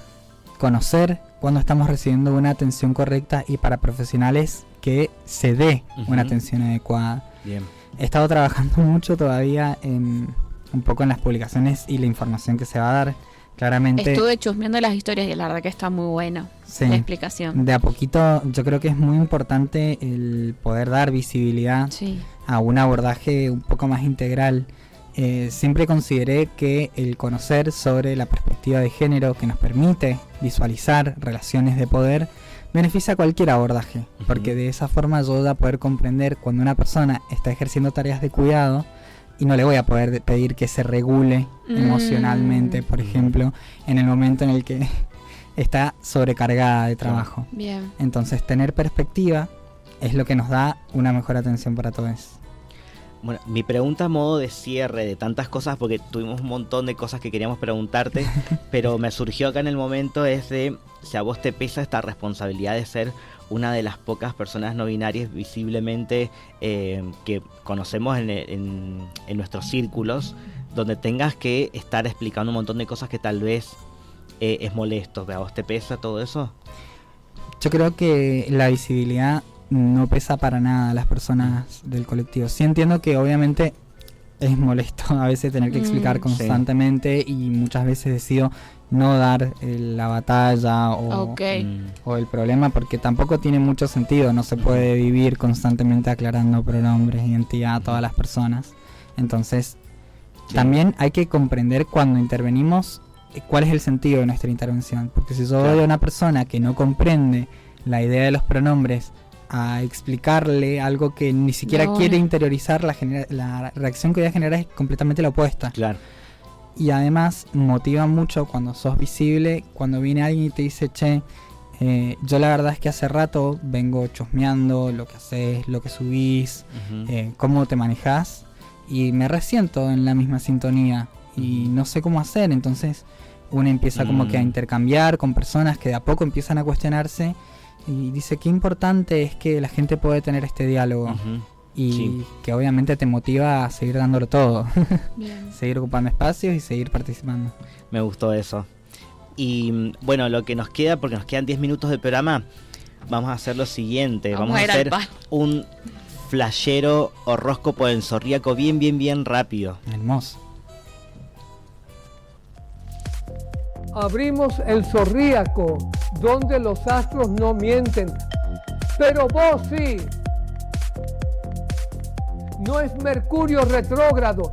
S5: conocer cuando estamos recibiendo una atención correcta, y para profesionales que se dé una
S2: Ujú.
S5: atención adecuada.
S2: Bien.
S5: He estado trabajando mucho todavía un poco en las publicaciones y la información que se va a dar. Claramente,
S3: Estuve chusmeando las historias y la verdad que está muy bueno
S5: sí,
S3: la explicación.
S5: de a poquito yo creo que es muy importante el poder dar visibilidad
S3: Sí.
S5: a un abordaje un poco más integral. Siempre consideré que el conocer sobre la perspectiva de género, que nos permite visualizar relaciones de poder, beneficia a cualquier abordaje,
S2: Ujú.
S5: porque de esa forma yo voy a poder comprender cuando una persona está ejerciendo tareas de cuidado, y no le voy a poder pedir que se regule emocionalmente, por ejemplo, en el momento en el que está sobrecargada de trabajo.
S3: Bien.
S5: Entonces, tener perspectiva es lo que nos da una mejor atención para todos.
S2: Bueno, mi pregunta a modo de cierre de tantas cosas, porque tuvimos un montón de cosas que queríamos preguntarte, pero me surgió acá en el momento es de si a vos te pesa esta responsabilidad de ser una de las pocas personas no binarias visiblemente que conocemos en nuestros círculos, donde tengas que estar explicando un montón de cosas que tal vez es molesto. ¿A vos te pesa todo eso?
S5: Yo creo que la visibilidad no pesa para nada a las personas del colectivo. Sí entiendo que obviamente es molesto a veces tener que explicar constantemente, y muchas veces decido no dar la batalla o el problema, porque tampoco tiene mucho sentido. No se puede vivir constantemente aclarando pronombres, identidad a todas las personas. Entonces también hay que comprender cuando intervenimos cuál es el sentido de nuestra intervención, porque si yo veo a una persona que no comprende la idea de los pronombres a explicarle algo que ni siquiera quiere interiorizar, la reacción que voy a generar es completamente la opuesta.
S2: Claro.
S5: Y además motiva mucho cuando sos visible, cuando viene alguien y te dice, che, yo la verdad es que hace rato vengo chusmeando lo que haces, lo que subís, cómo te manejás, y me resiento en la misma sintonía y no sé cómo hacer. Entonces uno empieza como que a intercambiar con personas que de a poco empiezan a cuestionarse, y dice qué importante es que la gente puede tener este diálogo. Y que obviamente te motiva a seguir dándolo todo. Seguir ocupando espacios y seguir participando.
S2: Me gustó eso. Y bueno, lo que nos queda, porque nos quedan 10 minutos de programa, vamos a hacer lo siguiente. Vamos a hacer un flashero horóscopo en Zorríaco bien rápido.
S5: Hermoso.
S8: Abrimos el Zorríaco, donde los astros no mienten, pero vos sí. No es Mercurio retrógrado,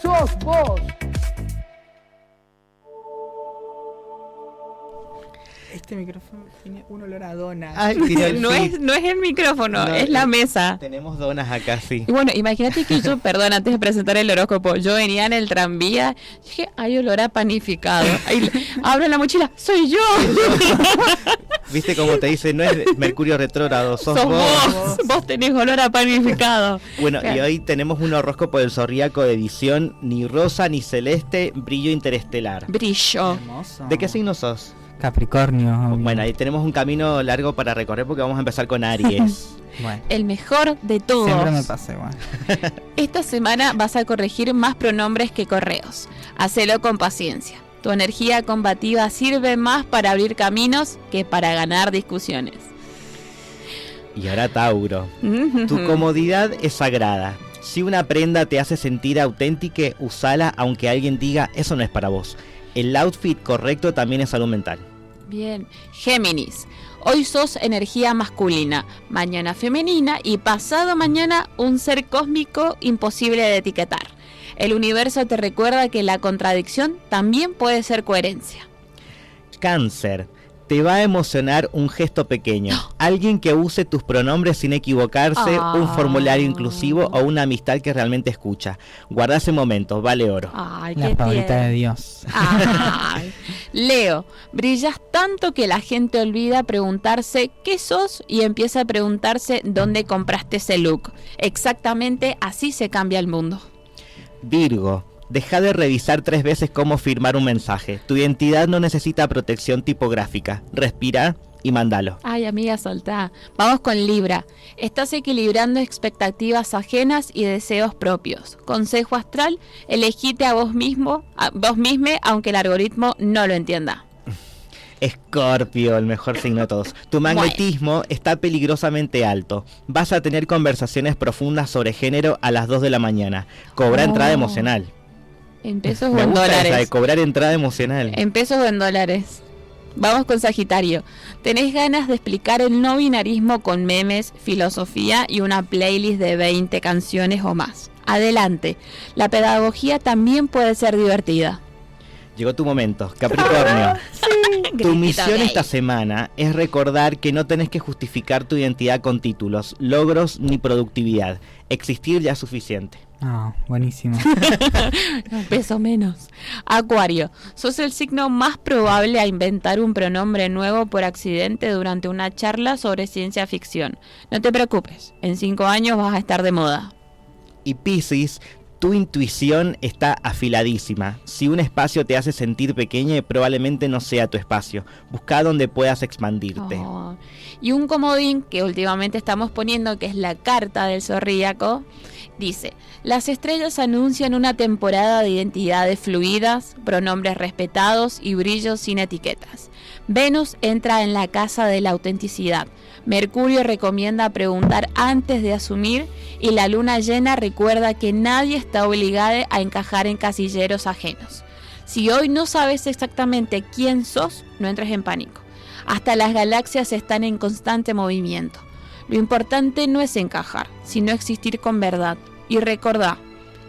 S8: sos vos.
S5: Este micrófono tiene un olor a dona.
S3: No es el micrófono, es la mesa.
S2: Tenemos donas acá, sí.
S3: Y bueno, imagínate que yo, perdón, antes de presentar el horóscopo, yo venía en el tranvía, dije, hay olor a panificado. Ahí, abro la mochila, soy yo.
S2: ¿Viste cómo te dice? No es Mercurio retrógrado, sos vos.
S3: Vos tenés olor a panificado.
S2: Bueno, y hoy tenemos un horóscopo del Zorríaco de edición ni rosa ni celeste, brillo interestelar.
S3: Brillo.
S5: Hermoso.
S2: ¿De qué signo sos?
S5: Capricornio.
S2: Bueno, ahí tenemos un camino largo para recorrer, porque vamos a empezar con Aries.
S5: Bueno,
S3: El mejor de todos.
S5: siempre me pasa igual.
S3: Esta semana vas a corregir más pronombres que correos. Hacelo con paciencia. Tu energía combativa sirve más para abrir caminos que para ganar discusiones.
S2: Y ahora Tauro. Tu comodidad es sagrada. Si una prenda te hace sentir auténtica, usala aunque alguien diga eso no es para vos. El outfit correcto también es salud mental.
S3: Bien. Géminis. Hoy sos energía masculina, mañana femenina y pasado mañana un ser cósmico imposible de etiquetar. El universo te recuerda que la contradicción también puede ser coherencia.
S2: Cáncer. Te va a emocionar un gesto pequeño. Alguien que use tus pronombres sin equivocarse, un formulario inclusivo o una amistad que realmente escucha. Guarda ese momento, vale oro.
S3: Ay,
S5: La
S3: qué
S5: favorita
S3: tierno.
S5: de Dios.
S3: Ay. Leo, brillas tanto que la gente olvida preguntarse qué sos y empieza a preguntarse dónde compraste ese look. Exactamente así se cambia el mundo.
S2: Virgo. Deja de revisar 3 veces cómo firmar un mensaje. Tu identidad no necesita protección tipográfica. Respira y mándalo.
S3: Ay, amiga, soltá. Vamos con Libra. Estás equilibrando expectativas ajenas y deseos propios. Consejo astral, elegite a vos mismo, aunque el algoritmo no lo entienda.
S2: Escorpio, el mejor signo de todos. Tu magnetismo está peligrosamente alto. Vas a tener conversaciones profundas sobre género a las 2 de la mañana. Cobra entrada emocional.
S3: ¿En pesos o
S2: Me
S3: en
S2: gusta esa de
S3: dólares?
S2: cobrar entrada emocional.
S3: En pesos o en dólares. Vamos con Sagitario. Tenés ganas de explicar el no binarismo con memes, filosofía y una playlist de 20 canciones o más. Adelante. La pedagogía también puede ser divertida.
S2: Llegó tu momento, Capricornio. Tu misión esta semana es recordar que no tenés que justificar tu identidad con títulos, logros ni productividad. Existir ya es suficiente.
S5: Ah, buenísimo.
S3: Un peso menos. Acuario, sos el signo más probable a inventar un pronombre nuevo por accidente durante una charla sobre ciencia ficción. No te preocupes, en 5 años vas a estar de moda.
S2: Y Piscis, tu intuición está afiladísima. Si un espacio te hace sentir pequeño, probablemente no sea tu espacio. Busca donde puedas expandirte.
S3: Oh. Y un comodín que últimamente estamos poniendo, que es la carta del Zorríaco, dice: las estrellas anuncian una temporada de identidades fluidas, pronombres respetados y brillos sin etiquetas. Venus entra en la casa de la autenticidad. Mercurio recomienda preguntar antes de asumir, y la luna llena recuerda que nadie está obligado a encajar en casilleros ajenos. Si hoy no sabes exactamente quién sos, no entres en pánico. Hasta las galaxias están en constante movimiento. Lo importante no es encajar, sino existir con verdad. Y recordá,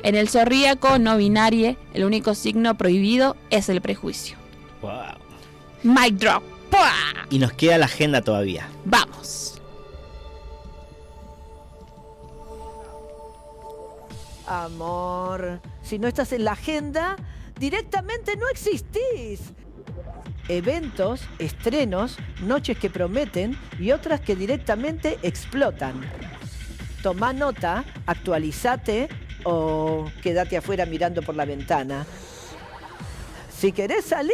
S3: en el Zorríaco no binario, el único signo prohibido es el prejuicio.
S2: Wow.
S3: Mic drop. ¡Pua!
S2: Y nos queda la agenda todavía.
S3: Vamos.
S9: Amor, si no estás en la agenda, directamente no existís. Eventos, estrenos, noches que prometen y otras que directamente explotan. Tomá nota, actualizate o quédate afuera mirando por la ventana. Si querés salir,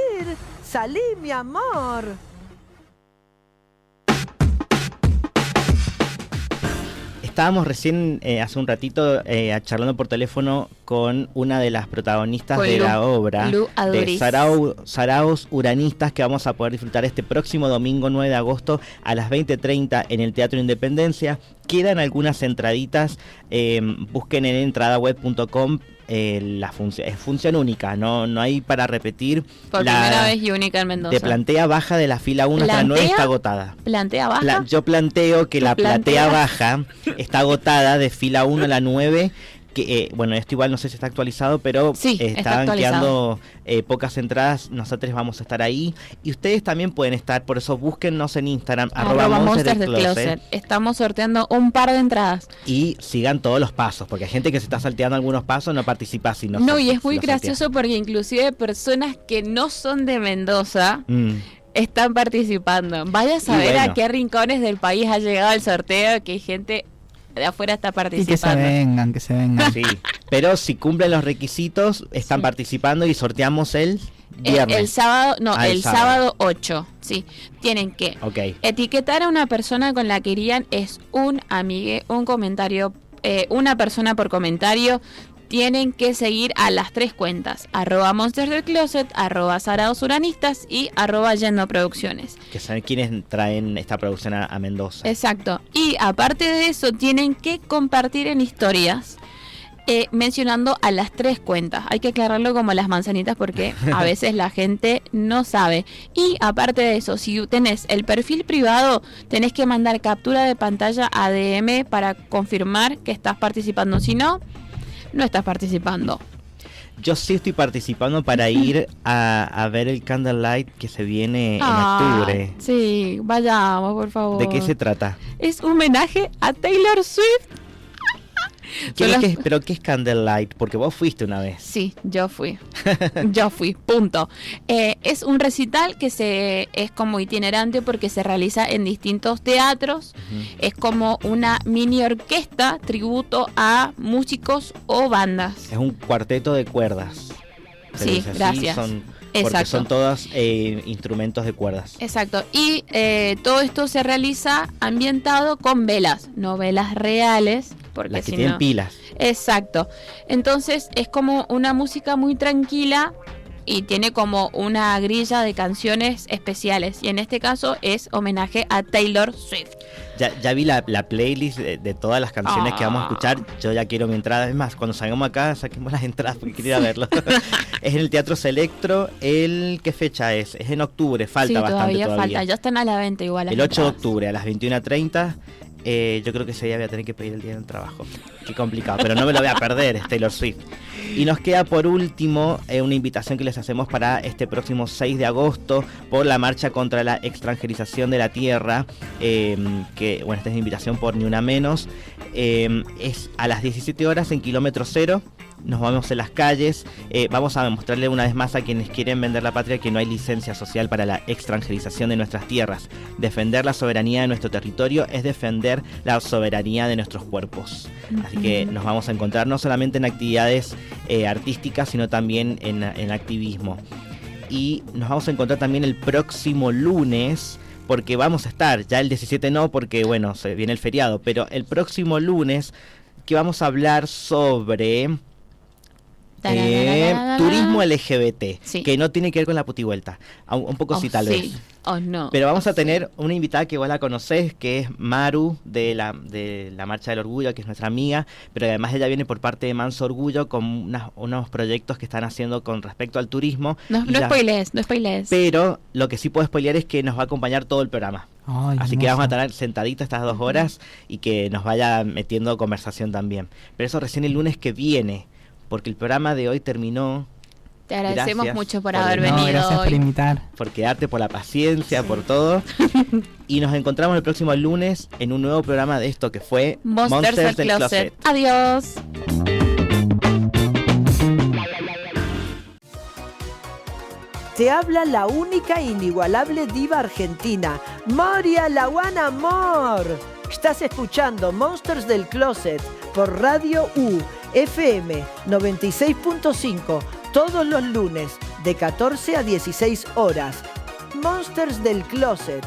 S9: salí, mi amor.
S2: Estábamos recién, hace un ratito, charlando por teléfono con una de las protagonistas
S3: Con
S2: de
S3: Lu.
S2: la obra
S3: Lu
S2: de
S3: Aduriz.
S2: Saraos Uranistas, que vamos a poder disfrutar este próximo domingo 9 de agosto a las 20:30 en el Teatro Independencia. Quedan algunas entraditas, busquen en entradaweb.com. La función es función única, no hay para repetir.
S3: Por primera vez y única en Mendoza.
S2: De platea baja de la fila 1 hasta la 9 está agotada.
S3: ¿Plantea baja?
S2: Yo planteo que la platea baja está agotada de fila 1 a la 9. Que, bueno, esto igual no sé si está actualizado, pero
S3: Sí, está
S2: estaban
S3: actualizado.
S2: quedando pocas entradas. Nosotros vamos a estar ahí y ustedes también pueden estar, por eso búsquennos en Instagram
S3: Monsters del Closet. Estamos sorteando un par de entradas.
S2: y sigan todos los pasos, porque hay gente que se está salteando algunos pasos, no participa si no.
S3: No, y es muy
S2: los saltea.
S3: gracioso porque inclusive personas que no son de Mendoza están participando. Vaya a saber
S2: bueno.
S3: a qué rincones del país ha llegado el sorteo, que hay gente de afuera está
S5: Y que se
S3: participando.
S5: vengan, que se vengan.
S2: Sí, pero si cumplen los requisitos, están
S3: Sí.
S2: participando y sorteamos el viernes.
S3: El sábado, no,
S2: Ah,
S3: el sábado 8, sí. Tienen que
S2: Ok.
S3: etiquetar a una persona con la que irían, es un amigue, un comentario, una persona por comentario. Tienen que seguir a las 3 cuentas: @Monsters del Closet, @Saraos Uranistas y @Yendo Producciones.
S2: Que saben quiénes traen esta producción a Mendoza.
S3: Exacto. Y aparte de eso, tienen que compartir en historias mencionando a las 3 cuentas. Hay que aclararlo como las manzanitas porque a veces la gente no sabe. Y aparte de eso, si tenés el perfil privado, tenés que mandar captura de pantalla a DM para confirmar que estás participando. Si no, no estás participando.
S2: Yo sí estoy participando para ir a ver el Candlelight que se viene en octubre.
S3: Sí, vayamos, por favor.
S2: ¿De qué se trata?
S3: Es un homenaje a Taylor Swift.
S2: ¿Pero qué es Candlelight? Porque vos fuiste una vez.
S3: Sí, yo fui, punto. Es un recital que es como itinerante porque se realiza en distintos teatros. Es como una mini orquesta tributo a músicos o bandas.
S2: Es un cuarteto de cuerdas. Se
S3: Sí,
S2: dice así,
S3: gracias.
S2: Porque
S3: Exacto.
S2: son todos instrumentos de cuerdas.
S3: Exacto. Y todo esto se realiza ambientado con velas, no velas reales, porque
S2: Las que
S3: si
S2: tienen
S3: no...
S2: pilas.
S3: Exacto. Entonces es como una música muy tranquila y tiene como una grilla de canciones especiales. Y en este caso es homenaje a Taylor Swift.
S2: Ya vi la playlist de todas las canciones que vamos a escuchar. Yo ya quiero mi entrada. Es más, cuando salgamos acá, saquemos las entradas porque quiero ir a verlo. Es en el Teatro Selectro. ¿Qué fecha es? Es en octubre, falta
S3: Sí,
S2: bastante todavía.
S3: falta. Ya están a la venta igual las
S2: El 8 de
S3: entradas.
S2: octubre a las 21:30. Yo creo que ese día voy a tener que pedir el día del trabajo. Qué complicado, pero no me lo voy a perder, es Taylor Swift. Y nos queda por último una invitación que les hacemos para este próximo 6 de agosto por la marcha contra la extranjerización de la tierra, que bueno, esta es la invitación por Ni Una Menos. Es a las 17 horas en kilómetro cero. Nos vamos en las calles, vamos a demostrarle una vez más a quienes quieren vender la patria que no hay licencia social para la extranjerización de nuestras tierras. Defender la soberanía de nuestro territorio es defender la soberanía de nuestros cuerpos. Así que nos vamos a encontrar no solamente en actividades artísticas, sino también en activismo. Y nos vamos a encontrar también el próximo lunes, porque vamos a estar, ya el 17 no, porque bueno, se viene el feriado, pero el próximo lunes que vamos a hablar sobre... turismo LGBT,
S3: Sí.
S2: que no tiene que ver con la putivuelta, un poco sí tal vez.
S3: No.
S2: Pero vamos a tener una invitada que vos la conocés, que es Maru de la Marcha del Orgullo, que es nuestra amiga, pero además ella viene por parte de Manso Orgullo con unos proyectos que están haciendo con respecto al turismo.
S3: No spoilees.
S2: Pero lo que sí puedo spoilear es que nos va a acompañar todo el programa.
S5: Ay,
S2: Así que
S5: hermoso.
S2: vamos a estar sentaditos estas 2 horas y que nos vaya metiendo conversación también. Pero eso recién el lunes que viene, porque el programa de hoy terminó.
S3: Te agradecemos
S2: Gracias
S3: mucho por
S2: por
S3: haber
S2: venir.
S5: No,
S3: venido
S5: gracias por
S3: hoy.
S5: invitar.
S2: Por quedarte, por la paciencia, por todo. Y nos encontramos el próximo lunes en un nuevo programa de esto que fue
S3: Monsters del Closet. Adiós.
S9: Te habla la única e inigualable diva argentina, Moria Lawana Amor. Estás escuchando Monsters del Closet por Radio U, FM 96.5, todos los lunes de 14 a 16 horas. Monsters del Closet,